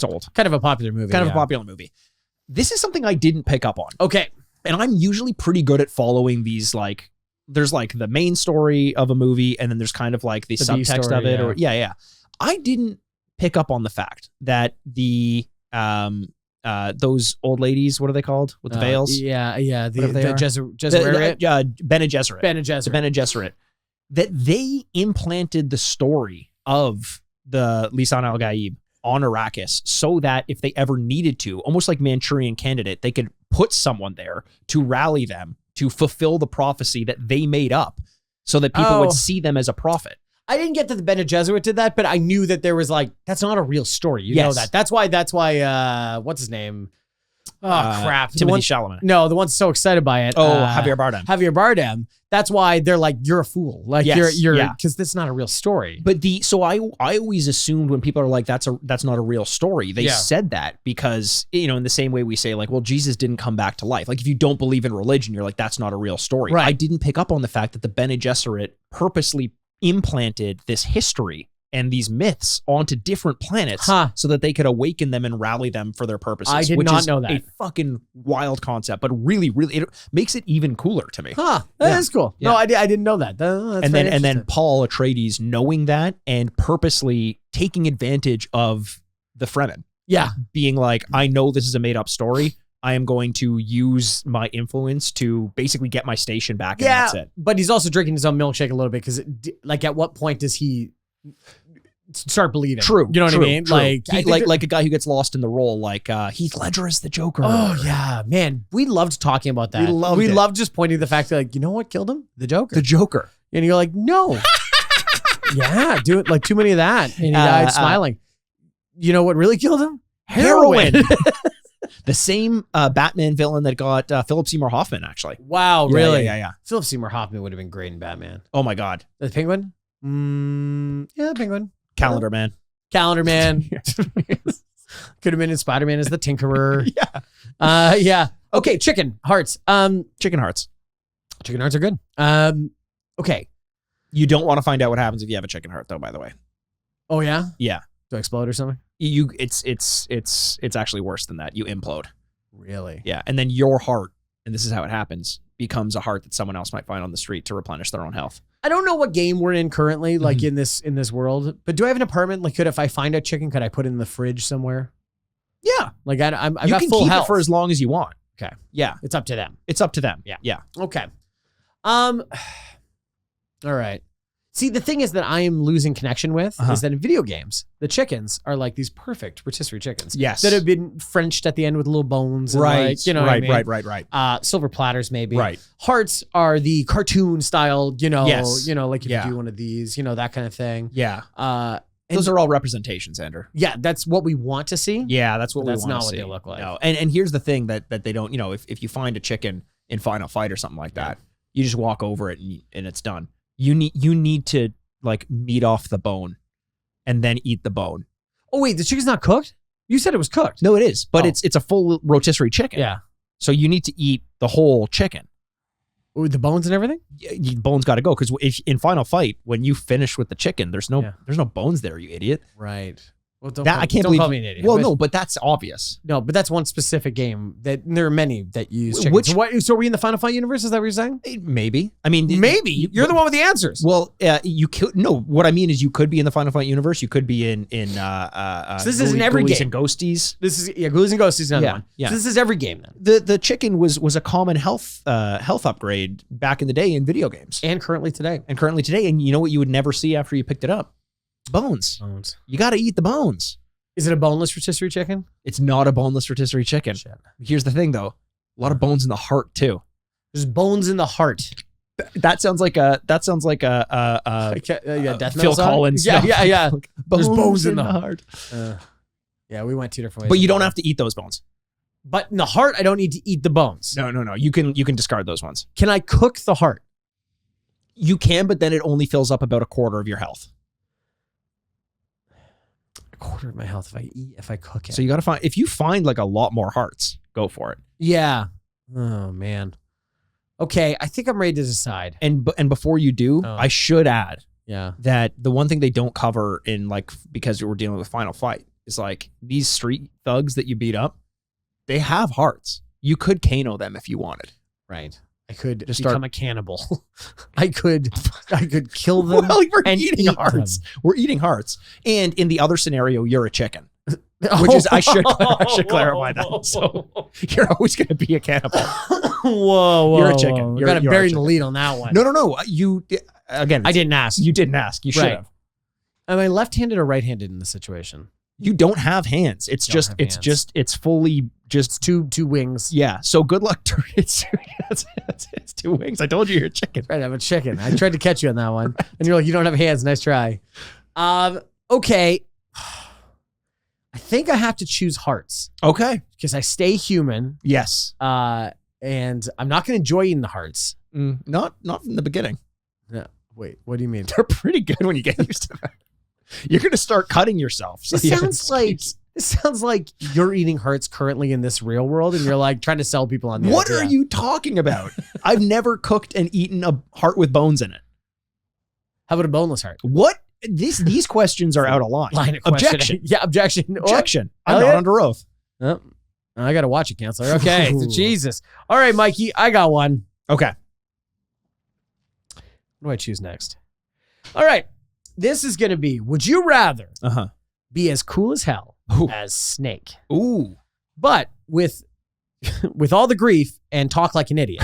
old. Kind of a popular movie. Kind of yeah. a popular movie. This is something I didn't pick up on. Okay. And I'm usually pretty good at following these, like, there's like the main story of a movie and then there's kind of like the subtext B-story, of it. yeah. Or yeah. I didn't pick up on the fact that the those old ladies, what are they called? With the veils? Yeah. The Whatever they are. Jesuit. Bene Gesserit. Bene The Gesserit. Bene Gesserit. That they implanted the story of the Lisan al-Gaib on Arrakis so that if they ever needed to, almost like Manchurian Candidate, they could put someone there to rally them to fulfill the prophecy that they made up so that people Oh. would see them as a prophet. I didn't get that the Bene Gesserit did that, but I knew that there was like, that's not a real story. You know Yes. that. That's why, what's his name? Oh, crap. The Timothy one- Chalamet. No, the one's so excited by it. Javier Bardem. Javier Bardem. That's why they're like, you're a fool. Like Yes, you're, yeah. because that's not a real story. But so I always assumed when people are like, that's not a real story. They Yeah. said that because, you know, in the same way we say like, well, Jesus didn't come back to life. Like if you don't believe in religion, you're like, that's not a real story. Right. I didn't pick up on the fact that the Bene Gesserit purposely implanted this history and these myths onto different planets Huh. so that they could awaken them and rally them for their purposes. I did which not is know that. A fucking wild concept, but really, really, it makes it even cooler to me. Huh. That is Yeah. cool. Yeah. No, I didn't know that. That's and very then interesting. Paul Atreides knowing that and purposely taking advantage of the Fremen, Yeah. being like, I know this is a made up story. I am going to use my influence to basically get my station back, and that's it. But he's also drinking his own milkshake a little bit because, like, at what point does he start believing? True. You know what true, I mean? true. Like, I He, think like a guy who gets lost in the role, like Heath Ledger is the Joker. oh yeah, man, we loved talking about that. We loved it. loved just pointing to the fact that, like, you know what killed him? The Joker. The Joker. And you're like, no. Yeah, do it. Like, too many of that. And he died smiling. You know what really killed him? Heroin. The same Batman villain that got Philip Seymour Hoffman, actually. Wow, Yeah, really? Yeah. Philip Seymour Hoffman would have been great in Batman. Oh my God. The Penguin? Yeah, the Penguin. Calendar Man. Calendar Man. Could have been in Spider-Man as the Tinkerer. Yeah. Yeah. Okay, chicken hearts. Chicken hearts. Chicken hearts are good. Okay. You don't want to find out what happens if you have a chicken heart, though, by the way. Oh yeah? Yeah. Do I explode or something? It's actually worse than that. You implode. Really? Yeah. And then your heart, and this is how it happens, becomes a heart that someone else might find on the street to replenish their own health. I don't know what game we're in currently, like Mm-hmm. in this world. But do I have an apartment? Like, if I find a chicken, could I put it in the fridge somewhere? Yeah. Like, I've You got can full keep health. it for as long as you want. Okay. Yeah. It's up to them. It's up to them. Yeah. Yeah. Okay. All right. See, the thing is that I am losing connection with is that in video games, the chickens are like these perfect rotisserie chickens. Yes. That have been Frenched at the end with little bones. And Right. like, you know what I mean? Right. Silver platters, maybe. Right. Hearts are the cartoon style, Yes. Like if you do one of these, that kind of thing. Yeah. And Those are all representations, Andrew. yeah, that's what we want to see. Yeah, that's what But we that's want not to what see. they look like. No. And here's the thing that they don't, if you find a chicken in Final Fight or something like that, you just walk over it and it's done. You need to like meat off the bone and then eat the bone. Oh wait, the chicken's not cooked? You said it was cooked. No, it is, but it's a full rotisserie chicken. Yeah. So you need to eat the whole chicken. With the bones and everything? The bones got to go because if in Final Fight, when you finish with the chicken, there's no bones there, you idiot. Right. Well, I can't don't believe call me an idiot. Well, no, but that's obvious. No, but that's one specific game that there are many that use chickens. Which- So are we in the Final Fight universe? Is that what you're saying? Maybe. I mean, Maybe. You're the one with the answers. Well, you could. No, what I mean is you could be in the Final Fight universe. You could be in. So this is in every Ghoulies game. and Ghosties. This is Ghoulies and Ghosts is another one. Yeah. So this is every game then. The chicken was a common health upgrade back in the day in video games And currently today. and currently today. And you know what you would never see after you picked it up? Bones. Bones. You got to eat the bones. Is it a boneless rotisserie chicken? It's not a boneless rotisserie chicken. Shit. Here's the thing, though. A lot of bones in the heart too. There's bones in the heart. That sounds like a Death Phil metal song? Collins. Yeah, No. yeah, yeah. There's bones in the heart. Yeah, we went two different ways. But you don't have to eat those bones. But in the heart, I don't need to eat the bones. No. You can discard those ones. Can I cook the heart? You can, but then it only fills up about a quarter of your health. A quarter of my health if I cook it. So you got to find, if you find like a lot more hearts, go for it. Yeah. Oh man. Okay, I think I'm ready to decide. And before you do, I should add Yeah. that the one thing they don't cover in like, because we're dealing with Final Fight, is like these street thugs that you beat up, they have hearts. You could Kano them if you wanted. Right. I could Just become a cannibal. I could kill them. Well, we're and eating eat hearts. them. We're eating hearts. And in the other scenario, you're a chicken. Which is, I should clarify that. So you're always going to be a cannibal. Whoa. You're a chicken. You're You're burying a the chicken. lead on that one. No. You, again, I didn't ask. You didn't ask. You should Right. have. Am I left-handed or right-handed in this situation? You don't have hands. It's Don't just, have it's hands. just, it's fully just, Two wings. yeah. So good luck. It's 2 wings. I told you you're a chicken. Right, I'm a chicken. I tried to catch you on that one. And you're like, you don't have hands. Nice try. Okay. I think I have to choose hearts Okay. because I stay human. Yes. And I'm not going to enjoy eating the hearts. Not from the beginning. No, wait, what do you mean? They're pretty good when you get used to them. You're going to start cutting yourself. So This you have sounds an like excuse. this sounds like you're eating hearts currently in this real world, and you're like trying to sell people on the What idea. are you talking about? I've never cooked and eaten a heart with bones in it. How about a boneless heart? What? These questions are out of line. Line of Objection. questioning. Yeah, objection. Objection. Hell I'm not yeah. under oath. Oh, I got to watch it, counselor. Okay, Jesus. All right, Mikey, I got one. Okay. What do I choose next? All right, this is going to be, would you rather Uh-huh. be as cool as hell Ooh. as Snake, Ooh. but with all the grief and talk like an idiot?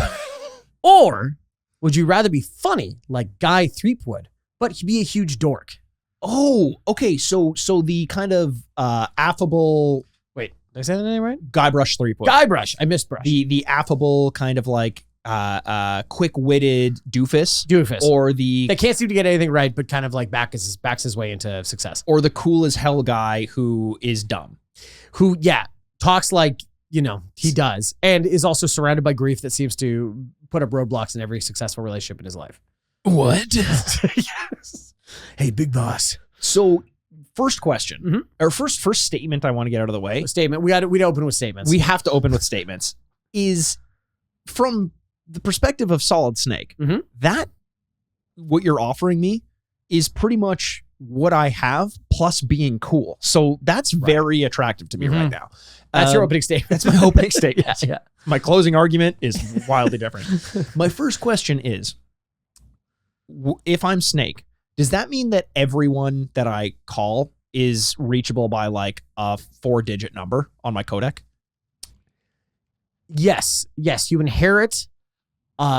Or would you rather be funny like Guy Threepwood, but be a huge dork? Oh, okay. So the kind of affable Wait, did I say that name right? Guybrush Threepwood. Guybrush. I missed Brush. The affable kind of like quick-witted doofus. Or Or the they can't seem to get anything right, but kind of like backs his way into success. or the cool as hell guy who is dumb. Who, yeah, talks like, he does, and is also surrounded by grief that seems to put up roadblocks in every successful relationship in his life. What? Yes. Hey, big boss. So first question, Mhm. or first statement I want to get out of the way. A statement. We'd open with statements. We have to open with statements. Is from the perspective of Solid Snake, Mhm. that what you're offering me is pretty much what I have plus being cool. So that's very attractive to me Mhm. right now. That's your opening statement. That's my opening statement. Yeah. My closing argument is wildly different. My first question is, if I'm Snake, does that mean that everyone that I call is reachable by like a 4-digit number on my codec? Yes. You inherit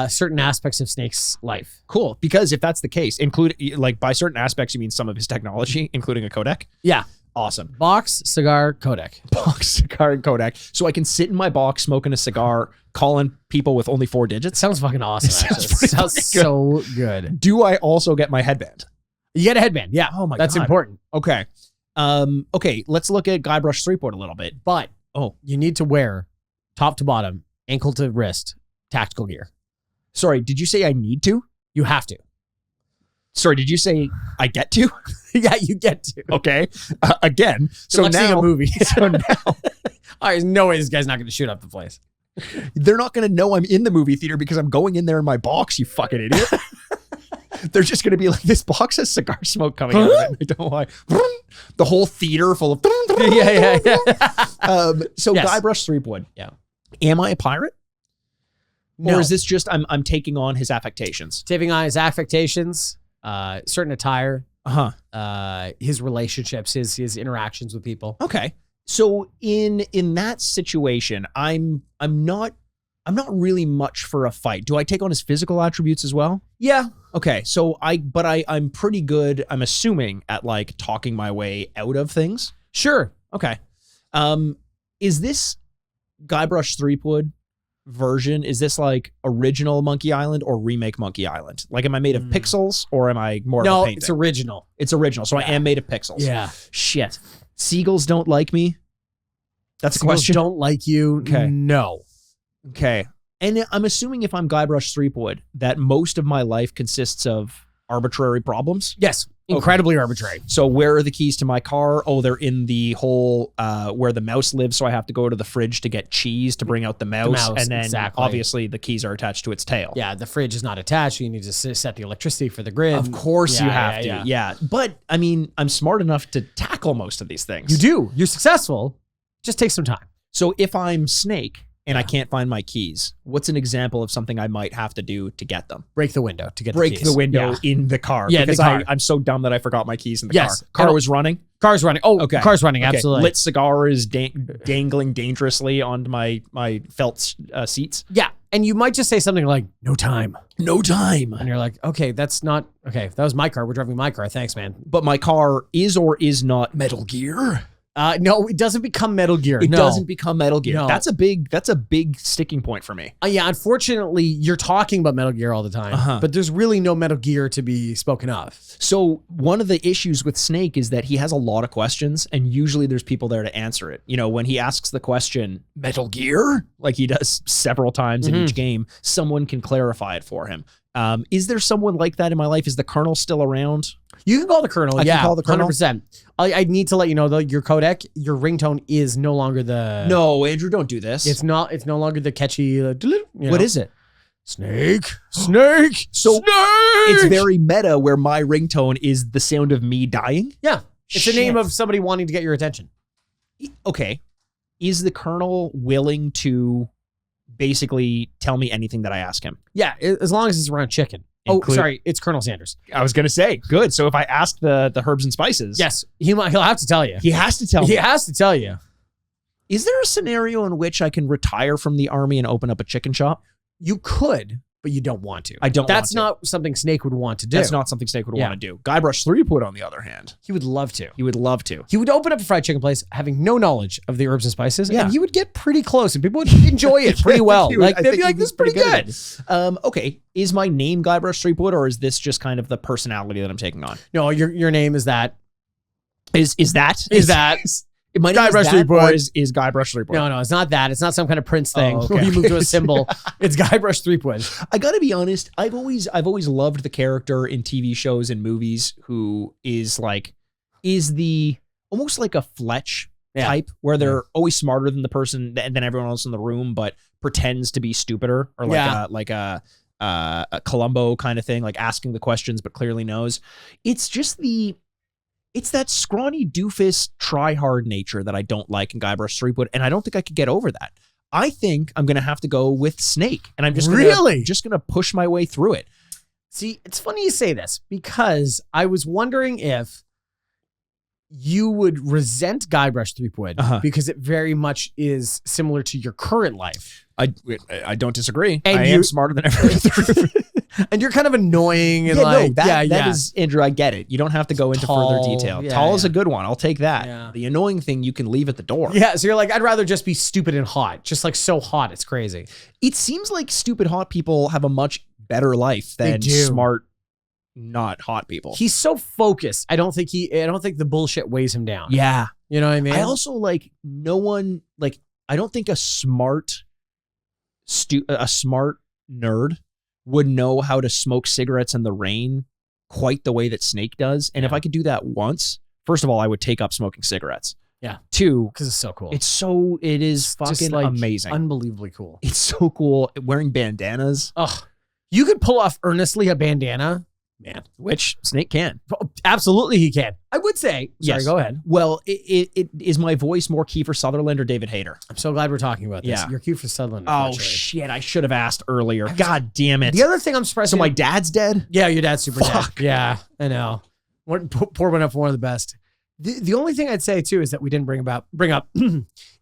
certain aspects of Snake's life. Cool. Because if that's the case, include like by certain aspects, you mean some of his technology, including a codec? Yeah. Awesome. Box, cigar, codec. Box, cigar, and codec. So I can sit in my box smoking a cigar, calling people with only 4 digits. Sounds fucking awesome. Sounds so good. Do I also get my headband? You get a headband. Yeah. Oh my That's God. important. Okay. Okay. Let's look at Guybrush Threepwood a little bit. But Oh, you need to wear top to bottom, ankle to wrist, tactical gear. sorry. Did you say I need to? You have to. Sorry. Did you say I get to? Yeah, you get to. Okay. Again. So Like seeing now, a movie. so now There's no way this guy's not going to shoot up the place. they're not going to know I'm in the movie theater because I'm going in there in my box, you fucking idiot. They're just going to be like, this box has cigar smoke coming out of it. I don't know why. The whole theater full of. Yeah. So Yes. Guybrush Threepwood. Yeah. Am I a pirate? No. Or is this just I'm taking on his affectations? Taking on his affectations, certain attire, Uh-huh. his relationships, his interactions with people. Okay. So in that situation, I'm not really much for a fight. Do I take on his physical attributes as well? Yeah. Okay. So I'm pretty good, I'm assuming, at like talking my way out of things. Sure. Okay. Is this Guybrush Threepwood version, is this like original Monkey Island or remake Monkey Island? Like, am I made of pixels or am I more of a painting? It's original. It's original. So I am made of pixels. Yeah. Shit. Seagulls don't like me. That's a Seagulls question. don't like you. Okay. No. Okay. And I'm assuming if I'm Guybrush Threepwood, that most of my life consists of arbitrary problems. Yes. Incredibly arbitrary. So where are the keys to my car? Oh, they're in the hole where the mouse lives. So I have to go to the fridge to get cheese to bring out the mouse. And then obviously the keys are attached to its tail. Yeah, the fridge is not attached. You need to set the electricity for the grid. Of course you have to. Yeah. Yeah. But I mean, I'm smart enough to tackle most of these things. You do. You're successful. Just take some time. So if I'm Snake and I can't find my keys, what's an example of something I might have to do to get them? Break the window to get Break the keys. the window in the car. Yeah, because the car. I'm so dumb that I forgot my keys in the Yes. car. Car was running. Car's running. Oh, Okay. Car's running. Okay. Absolutely. Lit cigar is dangling dangerously onto my felt seats. Yeah. And you might just say something like, no time. No time. And you're like, okay, that's not, okay, that was my car. We're driving my car. Thanks, man. But my car is or is not Metal Gear. No, it doesn't become Metal Gear. It doesn't become Metal Gear. No. That's a big sticking point for me. Yeah, unfortunately, you're talking about Metal Gear all the time, but there's really no Metal Gear to be spoken of. So one of the issues with Snake is that he has a lot of questions, and usually there's people there to answer it. You know, when he asks the question, Metal Gear, like he does several times in each game, someone can clarify it for him. Is there someone like that in my life? Is the Colonel still around? You can call the Colonel. I can call the Colonel? 100%. I need to let you know, though, your codec, your ringtone is no longer the... No, Andrew, don't do this. It's no longer the catchy... What is it? Snake. Snake. So Snake. it's very meta where my ringtone is the sound of me dying? Yeah. It's the name of somebody wanting to get your attention. Okay. Is the Colonel willing to basically tell me anything that I ask him? Yeah, as long as it's around chicken. Sorry, it's Colonel Sanders. I was going to say, good. So if I ask the herbs and spices. Yes, he'll have to tell you. He has to tell me. He has to tell you. Is there a scenario in which I can retire from the army and open up a chicken shop? You could, but you don't want to. I don't That's want to. not something Snake would want to do. That's not something Snake would want to do. Guybrush Threepwood, on the other hand. He would love to. He would love to. He would open up a fried chicken place having no knowledge of the herbs and spices, Yeah. and he would get pretty close, and people would enjoy it pretty well. Like, they'd be like, this is pretty good. Okay. Is my name Guybrush Threepwood, or is this just kind of the personality that I'm taking on? No, your name is that. Is that? My name Guybrush is that, Threepwood. or is Guybrush Threepwood? No, it's not that. It's not some kind of Prince thing Oh, okay. where you move to a symbol. It's Guybrush Threepwood. I gotta be honest. I've always loved the character in TV shows and movies who is the almost like a Fletch type, where they're always smarter than the person than everyone else in the room, but pretends to be stupider, or like a Columbo kind of thing, like asking the questions but clearly knows. It's that scrawny doofus try-hard nature that I don't like in Guybrush Threepwood, and I don't think I could get over that. I think I'm going to have to go with Snake, and I'm just gonna push my way through it. See, it's funny you say this, because I was wondering if you would resent Guybrush Threepwood because it very much is similar to your current life. I don't disagree. And I am smarter than ever. And you're kind of annoying and that is Andrew. I get it. You don't have to go into further detail. Tall is a good one. I'll take that. Yeah. The annoying thing you can leave at the door. Yeah. So you're like, I'd rather just be stupid and hot, just like so hot. It's crazy. It seems like stupid hot people have a much better life than smart, not hot people. He's so focused. I don't think the bullshit weighs him down. Yeah. You know what I mean? I also I don't think a smart nerd would know how to smoke cigarettes in the rain quite the way that Snake does. And if I could do that once, first of all, I would take up smoking cigarettes. Yeah. Two, because it's so cool. It is fucking amazing. Unbelievably cool. It's so cool. Wearing bandanas. Oh, you could pull off earnestly a bandana. Man, which Snake can. Absolutely, he can. I would say. Sorry, go ahead. Well, it is my voice more Kiefer Sutherland or David Hayter? I'm so glad we're talking about this. Yeah. You're Kiefer Sutherland. Oh, shit. I should have asked earlier. God damn it. The other thing I'm surprised. So my dad's dead? Yeah, your dad's super dead. Fuck. Yeah, I know. Pour one up for one of the best. The only thing I'd say, too, is that we didn't bring up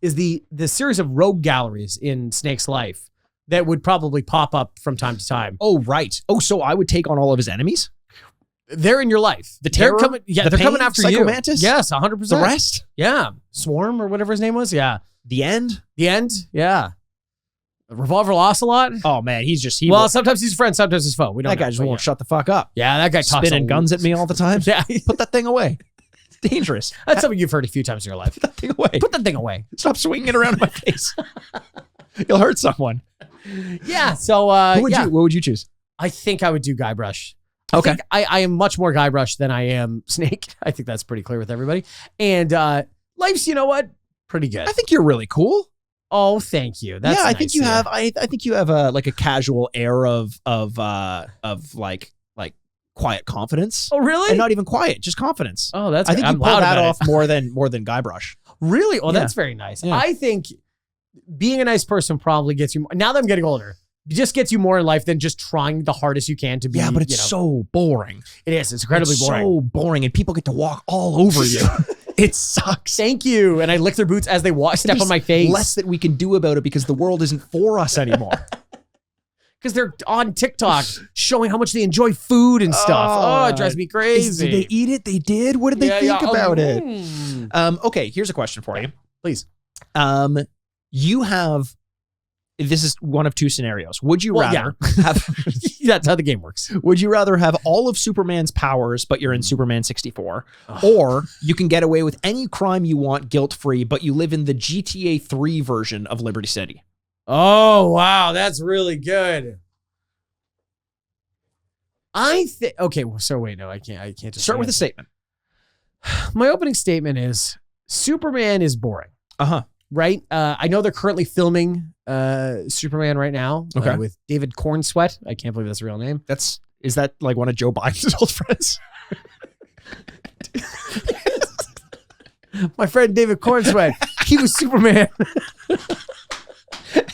is the series of rogue galleries in Snake's life that would probably pop up from time to time. Oh, right. Oh, so I would take on all of his enemies? They're in your life. They're coming after you. Mantis? Yes, 100%. The rest? Yeah. Swarm or whatever his name was? Yeah. The End? The End? Yeah. Revolver Ocelot? Oh, man, he's just... Sometimes he's a friend, sometimes he's foe. We don't know. That guy just won't shut the fuck up. Yeah, that guy talks spinning guns at me all the time. Yeah. Put that thing away. It's dangerous. That's something you've heard a few times in your life. Put that thing away. Put that thing away. Stop swinging it around in my face. You'll hurt someone. Yeah, so... What would you choose? I think I would do Guybrush. Okay. I am much more Guybrush than I am Snake. I think that's pretty clear with everybody. And life's, you know what? Pretty good. I think you're really cool. Oh, thank you. That's I nice think you have. I think you have a casual air of like quiet confidence. Oh, really? And not even quiet, just confidence. Oh, that's. I think you pull that off more than Guybrush. Really? Oh, that's very nice. Yeah. I think being a nice person probably gets you. Now that I'm getting older, it just gets you more in life than just trying the hardest you can to be. Yeah, but it's so boring. It is. It's incredibly boring. So boring, and people get to walk all over you. It sucks. Thank you. And I lick their boots as they step on my face. Less that we can do about it because the world isn't for us anymore. Because they're on TikTok showing how much they enjoy food and stuff. Oh, it drives me crazy. Did they eat it? They did? What did they think about it? Okay, here's a question for you. Please. You have... This is one of two scenarios. Would you rather have... That's how the game works. Would you rather have all of Superman's powers, but you're in Superman 64? Or you can get away with any crime you want guilt-free, but you live in the GTA 3 version of Liberty City? Oh, wow. That's really good. I think... Okay, well, so wait, no, I can't just... Start with a statement. My opening statement is Superman is boring. Uh-huh. Right? I know they're currently filming Superman right now with David Cornsweet. I can't believe that's a real name. Is that like one of Joe Biden's old friends? My friend David Cornsweet. He was Superman.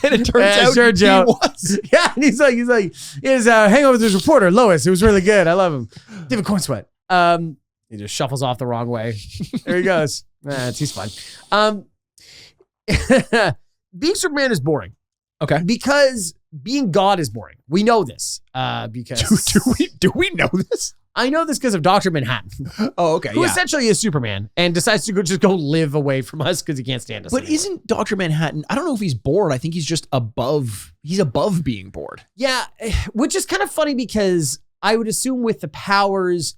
And it turns out he was. Yeah, and he's like, his hangover with his reporter, Lois. It was really good. I love him. David Cornsweet. He just shuffles off the wrong way. There he goes. He's fun. Being Superman is boring. Okay. Because being God is boring. We know this. Because do we know this? I know this because of Dr. Manhattan. Oh, okay. Who essentially is Superman and decides to just go live away from us because he can't stand us. But anymore. Isn't Dr. Manhattan, I don't know if he's bored. I think he's just above being bored. Yeah, which is kind of funny because I would assume with the powers,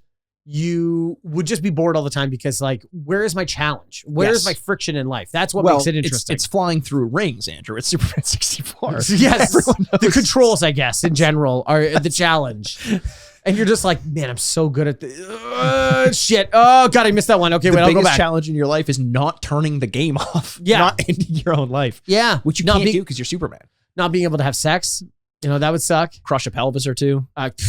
you would just be bored all the time because, like, where is my challenge? Where is my friction in life? That's what makes it interesting. It's flying through rings, Andrew. It's Superman 64. Yes, the controls, I guess, in general, are the challenge. And you're just like, man, I'm so good at this. Shit. Oh, God, I missed that one. Okay, wait, I'll go back. The biggest challenge in your life is not turning the game off. Yeah. Not ending your own life. Yeah. Which you can't do because you're Superman. Not being able to have sex. You know, that would suck. Crush a pelvis or two.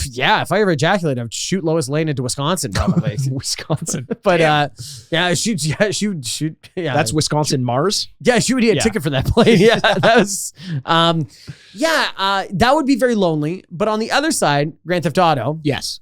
Yeah, if I ever ejaculate, I'd shoot Lois Lane into Wisconsin, probably. Wisconsin. But shoot. Yeah. That's Wisconsin Mars? Yeah, she would need a ticket for that plane. Yeah, that was that would be very lonely. But on the other side, Grand Theft Auto. Yes.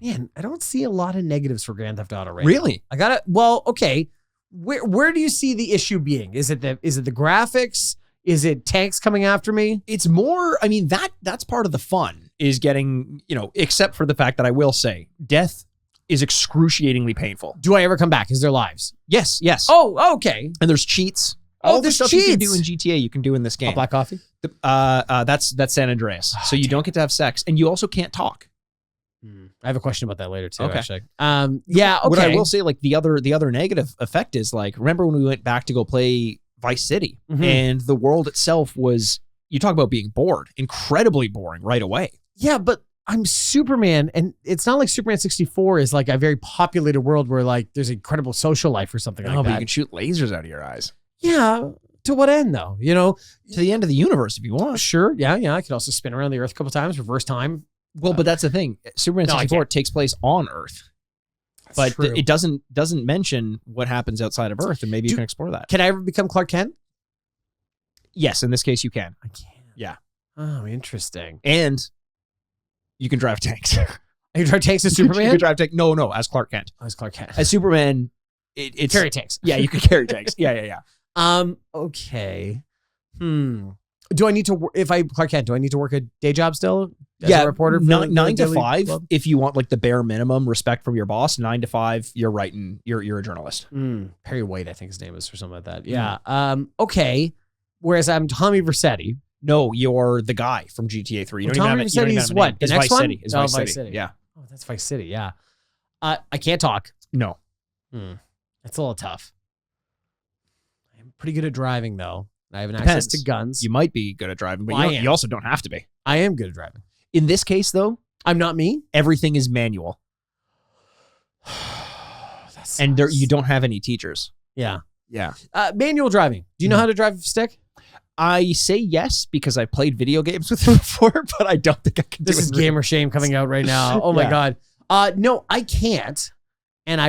Man, I don't see a lot of negatives for Grand Theft Auto right Really? now. Okay. Where do you see the issue being? Is it the graphics? Is it tanks coming after me? It's more, I mean, that's part of the fun is getting, except for the fact that I will say death is excruciatingly painful. Do I ever come back? Is there lives? Yes. Oh, okay. And there's cheats. All the there's stuff cheats. you can do in GTA, you can do in this game. Black coffee? That's San Andreas. So you don't get to have sex, and you also can't talk. I have a question about that later too. Okay. Actually. Yeah. Okay. What I will say, like the other negative effect is like, remember when we went back to go play Vice City, and the world itself was, you talk about being bored, incredibly boring right away. Yeah, but I'm Superman, and it's not like Superman 64 is like a very populated world where like there's incredible social life or something like But that. you can shoot lasers out of your eyes. Yeah. To what end though? To the end of the universe if you want. Sure. Yeah. I could also spin around the Earth a couple times, reverse time. Well, but that's the thing. Superman 64 takes place on Earth. But it doesn't mention what happens outside of Earth, and maybe you can explore that. Can I ever become Clark Kent? Yes, in this case you can. I can. Yeah. Oh, interesting. And you can drive tanks. You drive tanks as Superman? You can drive tanks. No, as Clark Kent. As Clark Kent. As Superman, it's carry tanks. Yeah, you can carry tanks. Yeah. Okay. Do I need to, if I Clark Kent, do I need to work a day job still? As a reporter? Nine to 5. Club? If you want like the bare minimum respect from your boss, 9 to 5, you're writing, you're a journalist. Perry White, I think his name is, or something like that. Yeah. Okay. Whereas I'm Tommy Vercetti. No, you're the guy from GTA 3. You don't Tommy even have, Vercetti is what? The next Vice one? City. Is Vice City. Yeah. Oh, that's Vice City. Yeah. I can't talk. No. That's a little tough. I'm pretty good at driving though. I have an access to guns. You might be good at driving, but you also don't have to be. I am good at driving. In this case, though, I'm not me. Everything is manual. And you don't have any teachers. Yeah. Yeah. Manual driving. Do you know how to drive a stick? I say yes because I played video games with you before, but I don't think I can do it. This is gamer shame coming out right now. Oh my God. No, I can't. And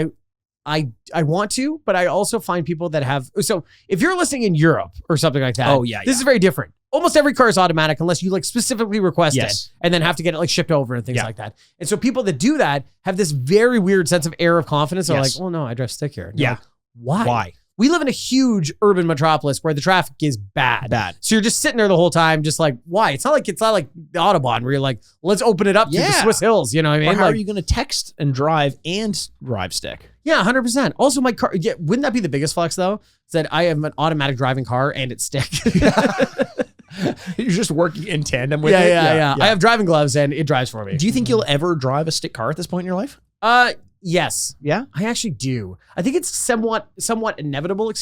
I want to, but I also find people that have, so if you're listening in Europe or something like that, this is very different. Almost every car is automatic unless you like specifically request it and then have to get it like shipped over and things like that. And so people that do that have this very weird sense of air of confidence. They're like, oh no, I drive stick here. And like, why? We live in a huge urban metropolis where the traffic is bad. So you're just sitting there the whole time, just like, why? It's not like the Autobahn where you're like, let's open it up to the Swiss hills. You know what I mean? Or how are you going to text and drive stick? Yeah, 100%. Also, my car, wouldn't that be the biggest flex though? Is that I have an automatic driving car and it's stick. You're just working in tandem with it? Yeah. I have driving gloves and it drives for me. Do you think you'll ever drive a stick car at this point in your life? Yes. Yeah? I actually do. I think it's somewhat inevitable,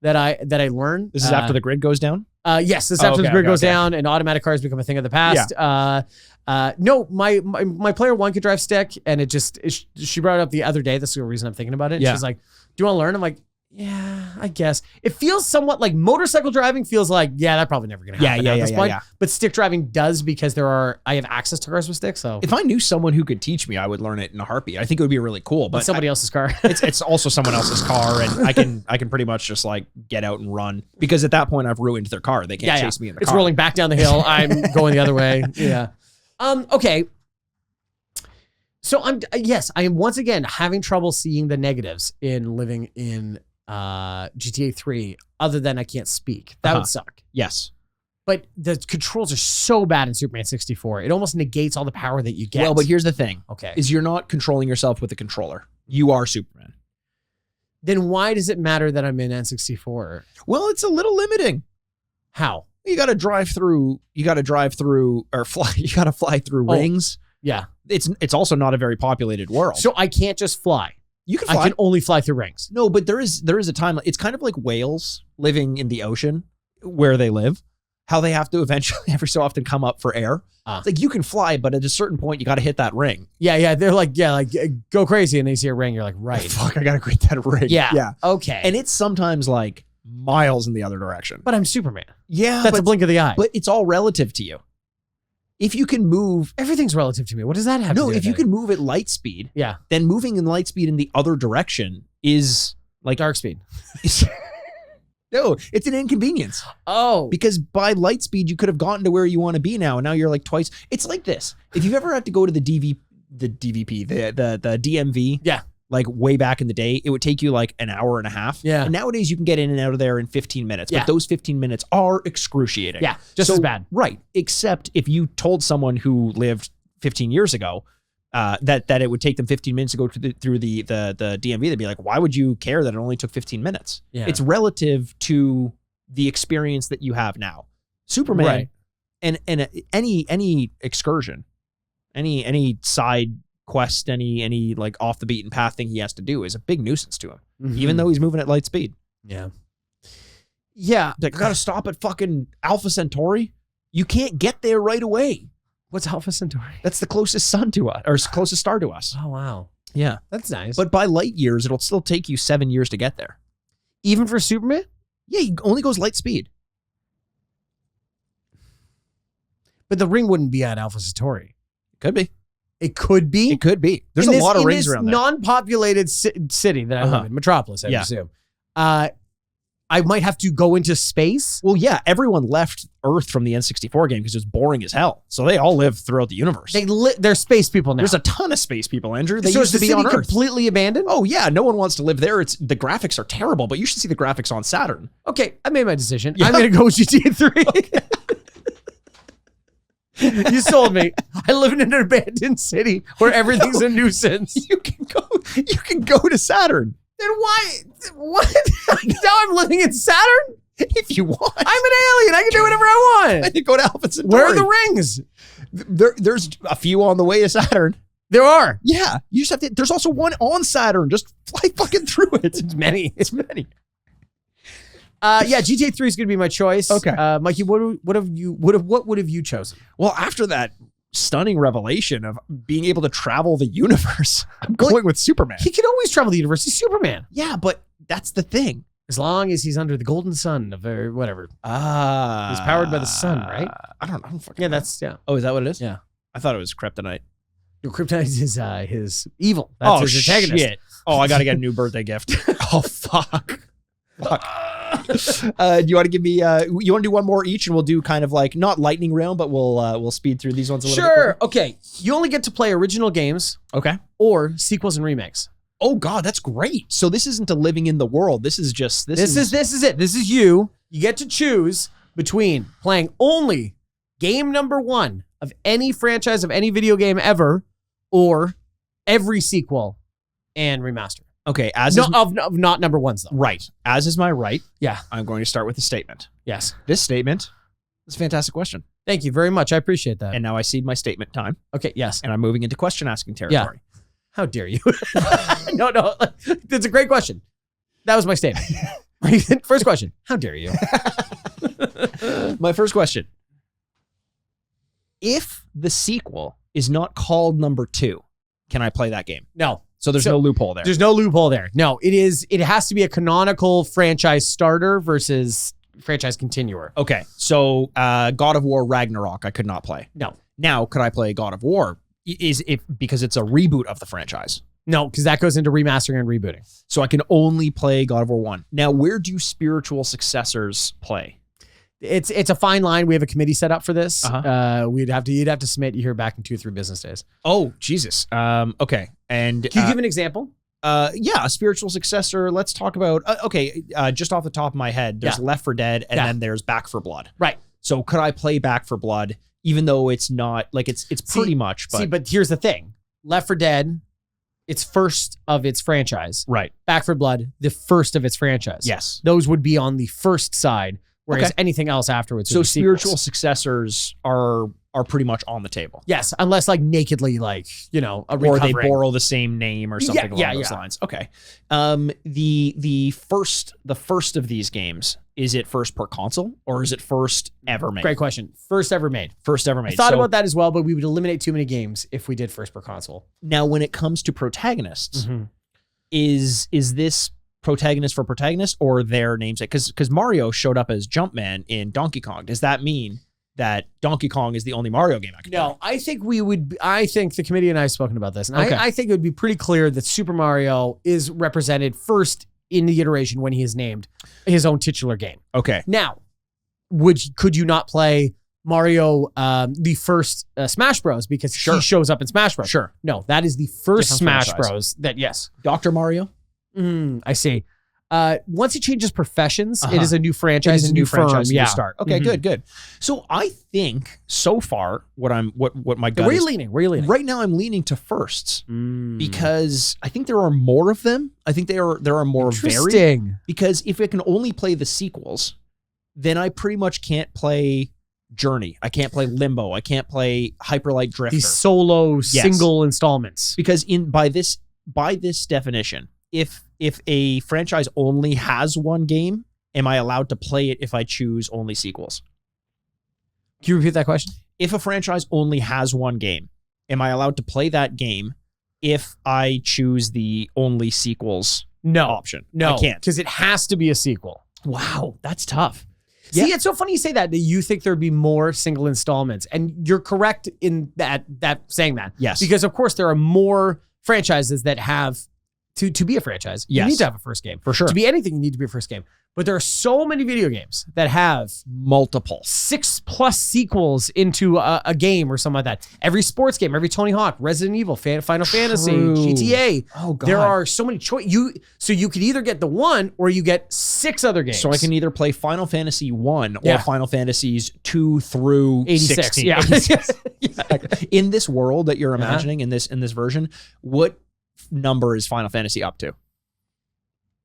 that I learn. This is after the grid goes down? Yes, this is after the grid goes down and automatic cars become a thing of the past. Yeah. No, my player one could drive stick, and she brought it up the other day. This is the reason I'm thinking about it. Yeah. She's like, do you want to learn? I'm like, yeah, I guess. It feels somewhat like motorcycle driving feels like, that's probably never going to happen at this point. Yeah. But stick driving does because I have access to cars with sticks. So if I knew someone who could teach me, I would learn it in a heartbeat. I think it would be really cool. But somebody else's car. it's also someone else's car, and I can pretty much just like get out and run because at that point I've ruined their car. They can't chase me in the car. It's rolling back down the hill. I'm going the other way. Yeah. Okay. So I am once again having trouble seeing the negatives in living in GTA 3 other than I can't speak. That would suck. Yes. But the controls are so bad in Superman 64. It almost negates all the power that you get. Well, but here's the thing. Okay. Is you're not controlling yourself with a controller. You are Superman. Then why does it matter that I'm in N64? Well, it's a little limiting. How? You got to drive through or fly. You got to fly through rings. Yeah. It's also not a very populated world. So I can't just fly. You can fly. I can only fly through rings. No, but there is a time. It's kind of like whales living in the ocean where they live. How they have to eventually every so often come up for air. It's like you can fly, but at a certain point you got to hit that ring. Yeah. They're like, go crazy, and they see a ring. You're like, right. Fuck, I got to hit that ring. Yeah. Okay. And it's sometimes like miles in the other direction. But I'm Superman. Yeah, that's a blink of the eye. But it's all relative to you. If you can move, everything's relative to me. What does that have to do with if you can move at light speed, yeah, then moving in light speed in the other direction is like dark speed. No, it's an inconvenience. Oh. Because by light speed, you could have gotten to where you want to be now, and now you're like twice. It's like this. If you've ever had to go to the DVP, the DMV. Yeah. Like way back in the day, it would take you like an hour and a half. Yeah. And nowadays you can get in and out of there in 15 minutes. Yeah. But those 15 minutes are excruciating. Yeah. Just as bad. Right. Except if you told someone who lived 15 years ago that it would take them 15 minutes to go through the DMV, they'd be like, why would you care that it only took 15 minutes? Yeah. It's relative to the experience that you have now. Superman Right. and any excursion, any side quest, any like off the beaten path thing he has to do is a big nuisance to him, even though he's moving at light speed. Yeah. Yeah. Like, I gotta stop at fucking Alpha Centauri. You can't get there right away. What's Alpha Centauri? That's the closest sun to us, or closest star to us. Oh, wow. Yeah. That's nice. But by light years, it'll still take you 7 years to get there. Even for Superman? Yeah, he only goes light speed. But the ring wouldn't be at Alpha Centauri. Could be. It could be. It could be. There's a lot of rings around there. Non-populated city that I live in, Metropolis, I assume. I might have to go into space. Well, yeah, everyone left Earth from the N64 game because it was boring as hell. So they all live throughout the universe. They're space people now. There's a ton of space people, Andrew. They so used is to the be on city Earth. completely abandoned? Oh, yeah. No one wants to live there. The graphics are terrible, but you should see the graphics on Saturn. Okay, I made my decision. Yeah. I'm going to go with GTA 3. You sold me. I live in an abandoned city where everything's a nuisance. You can go to Saturn. Then why? What? Now I'm living in Saturn? If you want. I'm an alien. I can do whatever I want. And then go to Alpha Centauri. Where are the rings? There's a few on the way to Saturn. There are. Yeah. You just have to. There's also one on Saturn. Just fly fucking through it. It's many. It's many. Yeah, GTA 3 is going to be my choice. Okay. Mikey, what would have you chosen? Well, after that stunning revelation of being able to travel the universe, I'm going with Superman. He can always travel the universe. He's Superman. Yeah, but that's the thing. As long as he's under the golden sun of whatever. He's He's powered by the sun, right? I don't fucking Yeah, know. yeah. Oh, is that what it is? Yeah. I thought it was kryptonite. Your Kryptonite is his evil. That's his antagonist. Shit. Oh, I got to get a new birthday gift. Oh, fuck. Do you want to give me, you want to do one more each and we'll do kind of like, not lightning round, but we'll speed through these ones a little bit. Sure. Okay. You only get to play original games. Okay. Or sequels and remakes. Oh God, that's great. So this isn't a living in the world. This is just, this is it. This is you. You get to choose between playing only game number 1 of any franchise of any video game ever, or every sequel and remaster. Okay. Not number 1s though. Right. As is my right. Yeah. I'm going to start with a statement. Yes. This statement is a fantastic question. Thank you very much. I appreciate that. And now I cede my statement time. Okay. Yes. And I'm moving into question asking territory. Yeah. How dare you? No. It's a great question. That was my statement. First question. How dare you? My first question. If the sequel is not called number 2, can I play that game? No. So there's no loophole there. There's no loophole there. No, it has to be a canonical franchise starter versus franchise continuer. Okay. So God of War Ragnarok, I could not play. No. Now, could I play God of War? Because it's a reboot of the franchise. No, because that goes into remastering and rebooting. So I can only play God of War 1. Now, where do spiritual successors play? It's a fine line. We have a committee set up for this. Uh-huh. You'd have to submit you here back in 2 or 3 business days. Oh, Jesus. Okay. And can you give an example? Yeah, a spiritual successor. Let's talk about, just off the top of my head, there's Left 4 Dead and then there's Back 4 Blood. Right. So could I play Back 4 Blood, even though it's not, like, it's pretty much, but. See, but here's the thing. Left 4 Dead, it's first of its franchise. Right. Back 4 Blood, the first of its franchise. Yes. Those would be on the first side, whereas anything else afterwards. So spiritual successors are pretty much on the table. Yes, unless like nakedly, like, a or recovering. they borrow the same name or something along those lines. Okay. The first of these games, is it first per console or is it first ever made? Great question. First ever made. First ever made. I thought about that as well, but we would eliminate too many games if we did first per console. Now, when it comes to protagonists, is this protagonist for protagonist or their namesake? Because Mario showed up as Jumpman in Donkey Kong. Does that mean that Donkey Kong is the only Mario game I can play? No, I think the committee and I have spoken about this, and Okay. I think it would be pretty clear that Super Mario is represented first in the iteration when he is named his own titular game. Okay. Now, could you not play Mario, the first Smash Bros, because he shows up in Smash Bros. Sure. No, that is the first Different Smash franchise. Bros. That, yes. Dr. Mario? I see. Once it changes professions, it is a new franchise, a new franchise, firm. new Yeah. start. Okay, good. So I think so far what my gut Where are is, you leaning? right now I'm leaning to firsts Mm. because I think there are more of them. I think there are more varied. Interesting. Because if I can only play the sequels, then I pretty much can't play Journey. I can't play Limbo. I can't play Hyper Light Drifter. These solo single installments. Because by this definition, if a franchise only has one game, am I allowed to play it if I choose only sequels? Can you repeat that question? If a franchise only has one game, am I allowed to play that game if I choose the only sequels option? No, I can't. because it has to be a sequel. Wow, that's tough. See, it's so funny you say that you think there'd be more single installments, and you're correct in that saying that. Yes. Because of course there are more franchises that have to be a franchise. You Yes. need to have a first game. For sure. To be anything, you need to be a first game. But there are so many video games that have Multiple. 6+ sequels into a game or something like that. Every sports game, every Tony Hawk, Resident Evil, Final Fantasy, GTA. Oh, God. There are so many so you could either get the one or you get 6 other games. So I can either play Final Fantasy 1 or Final Fantasies 2 through 86. 16. Yeah. 86. In this world that you're imagining, in this version, what number is Final Fantasy up to?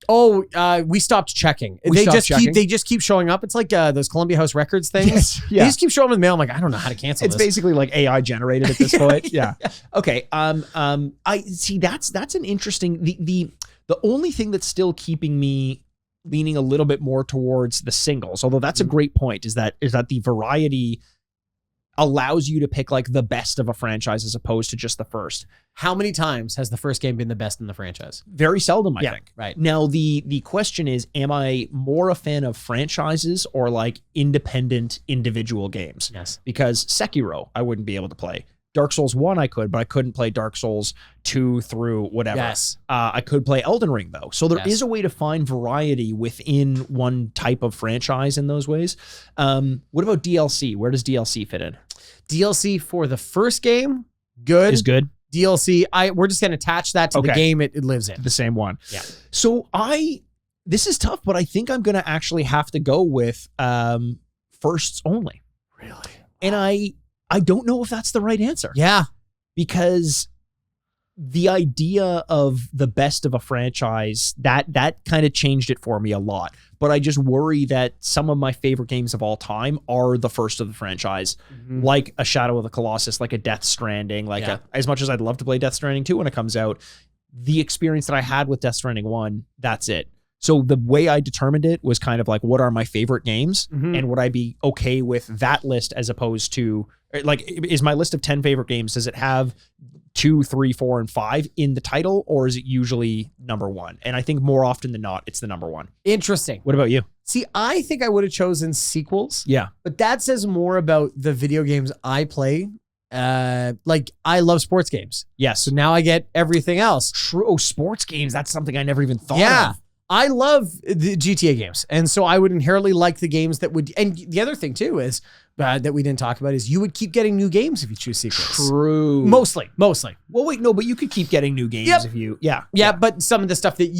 Oh, we stopped checking. They just keep showing up. It's like those Columbia House Records things. Yes, yeah. They just keep showing up in the mail. I'm like, I don't know how to cancel It's this. basically like AI generated at this point. Yeah. Okay. I see. That's an interesting. The only thing that's still keeping me leaning a little bit more towards the singles, although that's a great point, is that the variety allows you to pick like the best of a franchise as opposed to just the first. How many times has the first game been the best in the franchise? Very seldom, I think. Right. Now, the question is, am I more a fan of franchises or like independent individual games? Yes. Because Sekiro, I wouldn't be able to play. Dark Souls 1 I could, but I couldn't play Dark Souls 2 through whatever. Yes. I could play Elden Ring, though. So there is a way to find variety within one type of franchise in those ways. What about DLC? Where does DLC fit in? DLC for the first game, good. Is good. DLC, we're just going to attach that to the game it lives in. The same one. Yeah. So this is tough, but I think I'm going to actually have to go with firsts only. Really? And I don't know if that's the right answer. Yeah. Because the idea of the best of a franchise, that kind of changed it for me a lot. But I just worry that some of my favorite games of all time are the first of the franchise, like a Shadow of the Colossus, like a Death Stranding, as much as I'd love to play Death Stranding 2 when it comes out, the experience that I had with Death Stranding 1, that's it. So the way I determined it was kind of like, what are my favorite games? And would I be okay with that list as opposed to, like, is my list of 10 favorite games, does it have 2, 3, 4, and 5 in the title, or is it usually number 1? And I think more often than not, it's the number 1. Interesting. What about you? See, I think I would have chosen sequels. Yeah. But that says more about the video games I play. Like, I love sports games. Yes. So now I get everything else. True. Oh, sports games. That's something I never even thought of. I love the GTA games. And so I would inherently like the games that would, and the other thing too is, that we didn't talk about is you would keep getting new games if you choose sequels. True. Mostly. Well, wait, no, but you could keep getting new games if you, Yeah, but some of the stuff that,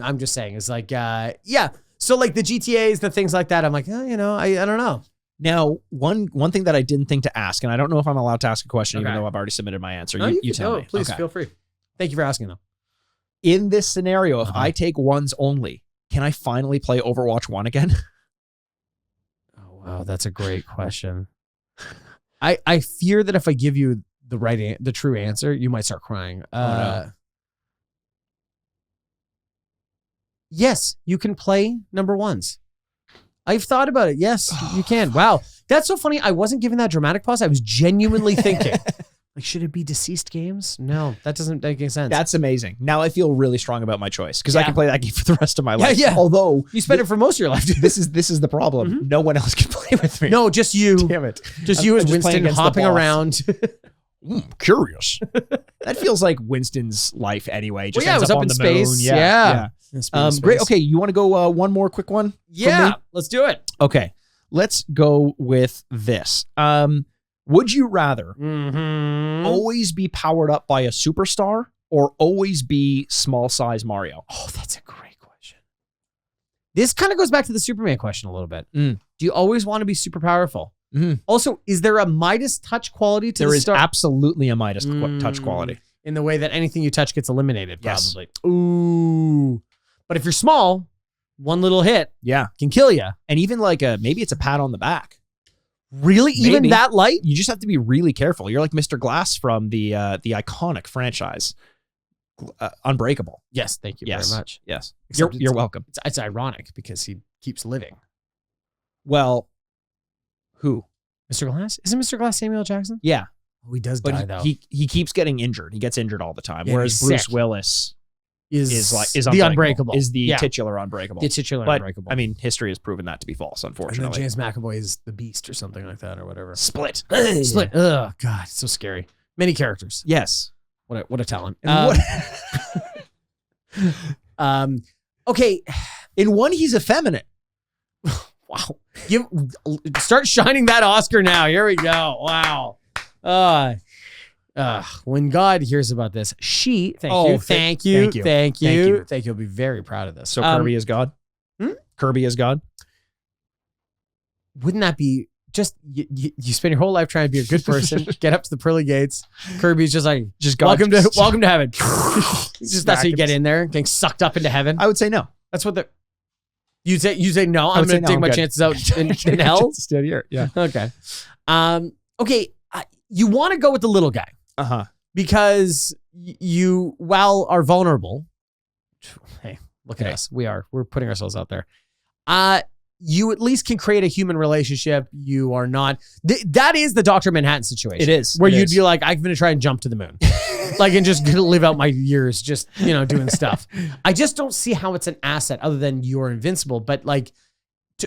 I'm just saying is like, So like the GTAs, the things like that, I'm like, I don't know. Now, one thing that I didn't think to ask, and I don't know if I'm allowed to ask a question, even though I've already submitted my answer. You tell me. Please feel free. Thank you for asking though. In this scenario, if I take ones only, can I finally play Overwatch 1 again? Oh, wow. That's a great question. I fear that if I give you the true answer, you might start crying. No. Yes, you can play number ones. I've thought about it. Yes, you can. Wow. That's so funny. I wasn't giving that dramatic pause. I was genuinely thinking. Like, should it be deceased games? No, that doesn't make any sense. That's amazing. Now I feel really strong about my choice because I can play that game for the rest of my life. Yeah. Although you spend it for most of your life. This is the problem. No one else can play with me. No, just you. Damn it. Just you and Winston hopping around. Curious. That feels like Winston's life anyway. Just ends it was up on in the space. moon. Yeah. Great. Okay, you want to go one more quick one? Yeah, let's do it. Okay. let's go with this. Would you rather always be powered up by a superstar or always be small size Mario? Oh, that's a great question. This kind of goes back to the Superman question a little bit. Do you always want to be super powerful? Also, is there a Midas touch quality to There the is star? absolutely a Midas touch quality. In the way that anything you touch gets eliminated, probably. Yes. Ooh. But if you're small, one little hit can kill you. And even like maybe it's a pat on the back. Really? Maybe. Even that light? You just have to be really careful. You're like Mr. Glass from the iconic franchise, Unbreakable. Yes, thank you very much. Yes. You're welcome. It's ironic because he keeps living. Well, who? Mr. Glass? Isn't Mr. Glass Samuel L. Jackson? Yeah. Oh, he does die, though. He keeps getting injured. He gets injured all the time. Yeah, whereas Bruce Willis is the Unbreakable. Is the titular Unbreakable. The titular Unbreakable. I mean, history has proven that to be false, unfortunately. And then James McAvoy is the Beast or something like that or whatever. Split. Split. Oh, God. It's so scary. Many characters. Yes. What a talent. Okay. In one, he's effeminate. Wow. Start shining that Oscar now. Here we go. Wow. When God hears about this, thank you. He'll be very proud of this. So Kirby is God? Kirby is God? Wouldn't that be just, you spend your whole life trying to be a good person, get up to the pearly gates. Kirby's just like, welcome to heaven. That's how you get in there, getting sucked up into heaven. I would say no. That's what you say no, I'm going to take my chances out in hell. Instead here. Yeah. Okay. Okay. You want to go with the little guy. Because you, while are vulnerable, hey, look at us. We're putting ourselves out there. You at least can create a human relationship. You are not, that is the Dr. Manhattan situation. It is. Where you'd be like, I'm going to try and jump to the moon. Like, and just gonna live out my years just, doing stuff. I just don't see how it's an asset other than you're invincible. But like,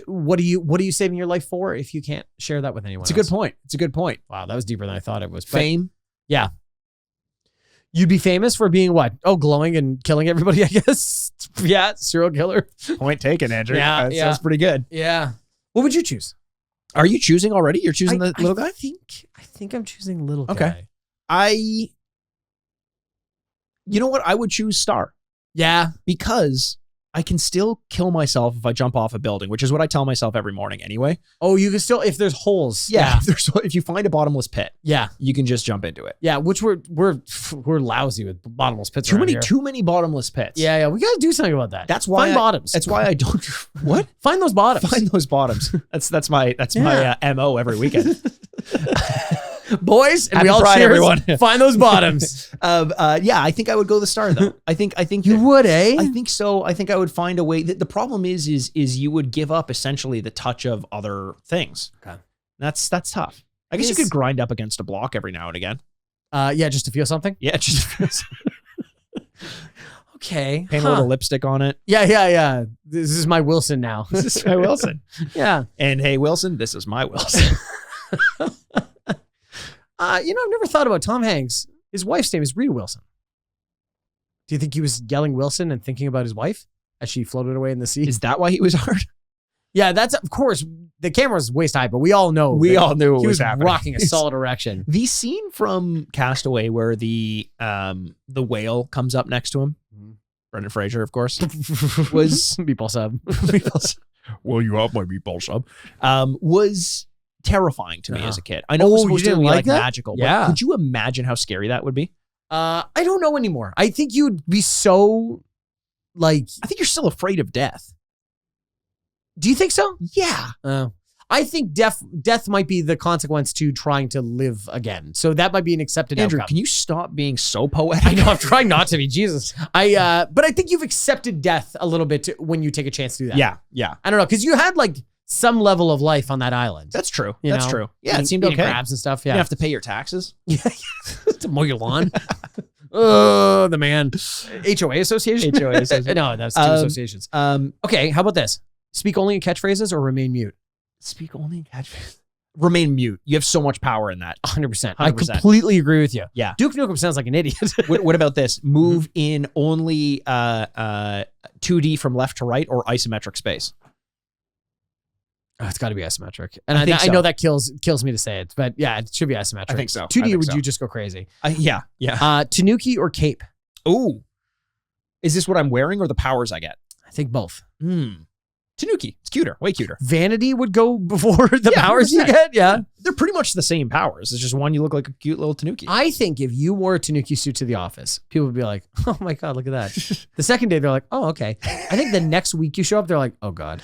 what are you saving your life for if you can't share that with anyone else? It's a good point. Wow, that was deeper than I thought it was. Fame? Yeah. You'd be famous for being what? Oh, glowing and killing everybody, I guess. Yeah, serial killer. Point taken, Andrew. Yeah, that sounds pretty good. Yeah. What would you choose? Are you choosing already? You're choosing the little guy? I think I'm choosing little guy. Okay. You know what? I would choose Star. Yeah. Because I can still kill myself if I jump off a building, which is what I tell myself every morning anyway. Oh, you can still, if there's holes. Yeah. If you find a bottomless pit, yeah, you can just jump into it. Yeah, which we're lousy with bottomless pits. Too many bottomless pits. Yeah. We got to do something about that. That's why find bottoms. That's why I don't. What? Find those bottoms. Find those bottoms. That's my MO every weekend. Boys, and Happy we all Pride, cheers. Everyone. Find those bottoms. Yeah, I think I would go the Star though. I think you would, eh? I think so. I think I would find a way. The problem is you would give up essentially the touch of other things. Okay, that's tough. I guess you could grind up against a block every now and again. Yeah, just to feel something. Yeah, just to feel something. Okay, paint a little lipstick on it. Yeah. This is my Wilson now. This is my Wilson. Yeah, and hey Wilson, this is my Wilson. I've never thought about Tom Hanks. His wife's name is Rita Wilson. Do you think he was yelling Wilson and thinking about his wife as she floated away in the sea? Is that why he was hard? Yeah, that's, of course, the camera's waist high, but we all know. We all knew what was happening. Rocking a solid erection. The scene from Castaway where the whale comes up next to him, Brendan Fraser, of course, was meatball sub. Well, you have my meatball sub. Was terrifying to me as a kid. I know it was supposed to be like magical, but could you imagine how scary that would be? I don't know anymore. I think you'd be so I think you're still afraid of death. Do you think so? Yeah. I think death might be the consequence to trying to live again. So that might be an accepted Andrew, outcome. Can you stop being so poetic? I know, I'm trying not to be. Jesus. But I think you've accepted death a little bit when you take a chance to do that. Yeah. I don't know, because you had some level of life on that island. That's true. That's true. Yeah, it seemed okay. Crabs and stuff. Yeah. You have to pay your taxes. Yeah. To mow your lawn. Oh, the man. HOA association? HOA association. No, that's two associations. Okay, how about this? Speak only in catchphrases or remain mute? Speak only in catchphrases. Remain mute. You have so much power in that. 100%. I completely agree with you. Yeah. Duke Nukem sounds like an idiot. What about this? Move in only 2D from left to right or isometric space? Oh, it's got to be asymmetric. And I think I so. know that kills me to say it, but yeah, it should be asymmetric. I think so. 2D, would you just go crazy? Yeah. Tanuki or cape? Ooh. Is this what I'm wearing or the powers I get? I think both. Tanuki. It's cuter. Way cuter. Vanity would go before the Yeah, powers you 100%. get. Yeah. They're pretty much the same powers. It's just one you look like a cute little Tanuki. I think if you wore a Tanuki suit to the office, people would be like, oh my God, look at that. The second day, they're like, oh, okay. I think the next week you show up, they're like, oh God,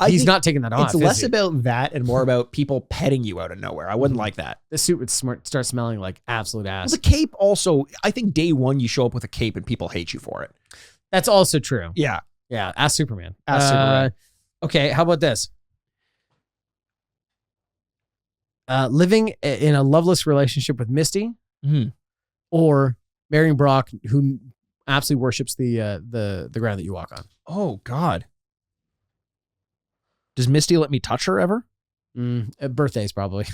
he's not taking that off. It's less about that and more about people petting you out of nowhere. I wouldn't like that. The suit would start smelling like absolute ass. Well, the cape also, I think day one you show up with a cape and people hate you for it. That's also true. Yeah. Yeah. Ask Superman. Superman. Okay. How about this? Living in a loveless relationship with Misty or marrying Brock, who absolutely worships the ground that you walk on. Oh God. Does Misty let me touch her ever? Birthdays probably.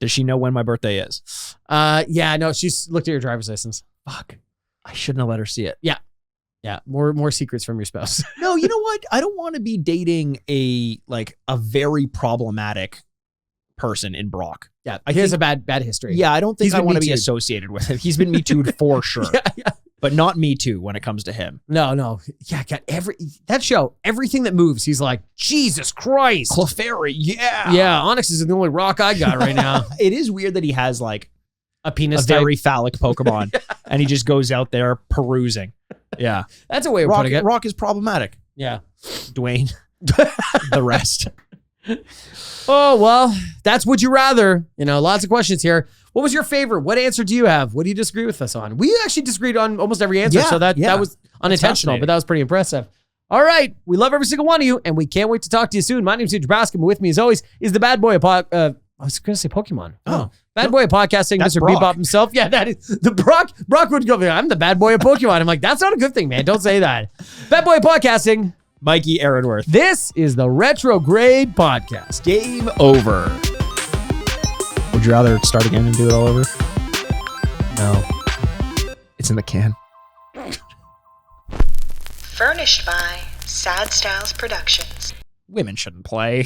Does she know when my birthday is? Yeah, no, she's looked at your driver's license. Fuck. I shouldn't have let her see it. Yeah. More secrets from your spouse. No, you know what? I don't want to be dating a very problematic person in Brock. Yeah, he has a bad history. Yeah, I don't think I want to be Me Too'd. associated with him. He's been Me Too'd for sure. Yeah. But not Me Too when it comes to him. No. Yeah, got that show, everything that moves, he's like, Jesus Christ. Clefairy, yeah. Yeah, Onyx is the only rock I got right now. It is weird that he has like a penis a very phallic Pokemon and he just goes out there perusing. Yeah. That's a way of putting it. Rock is problematic. Yeah. Dwayne. The rest. Oh, well, that's Would You Rather. Lots of questions here. What was your favorite? What answer do you have? What do you disagree with us on? We actually disagreed on almost every answer, so that was unintentional, but that was pretty impressive. All right. We love every single one of you, and we can't wait to talk to you soon. My name's Huge Baskin, but with me, as always, is the bad boy of I was going to say Pokemon. Oh. Bad boy of podcasting, Mr. Brock. Bebop himself. Yeah, that is the Brock. Brock would go, I'm the bad boy of Pokemon. I'm like, that's not a good thing, man. Don't say that. Bad boy of podcasting. Mikey Aaronworth. This is the Retrograde Podcast. Game over. Would you rather start again and do it all over? No. It's in the can. Furnished by Sad Styles Productions. Women shouldn't play.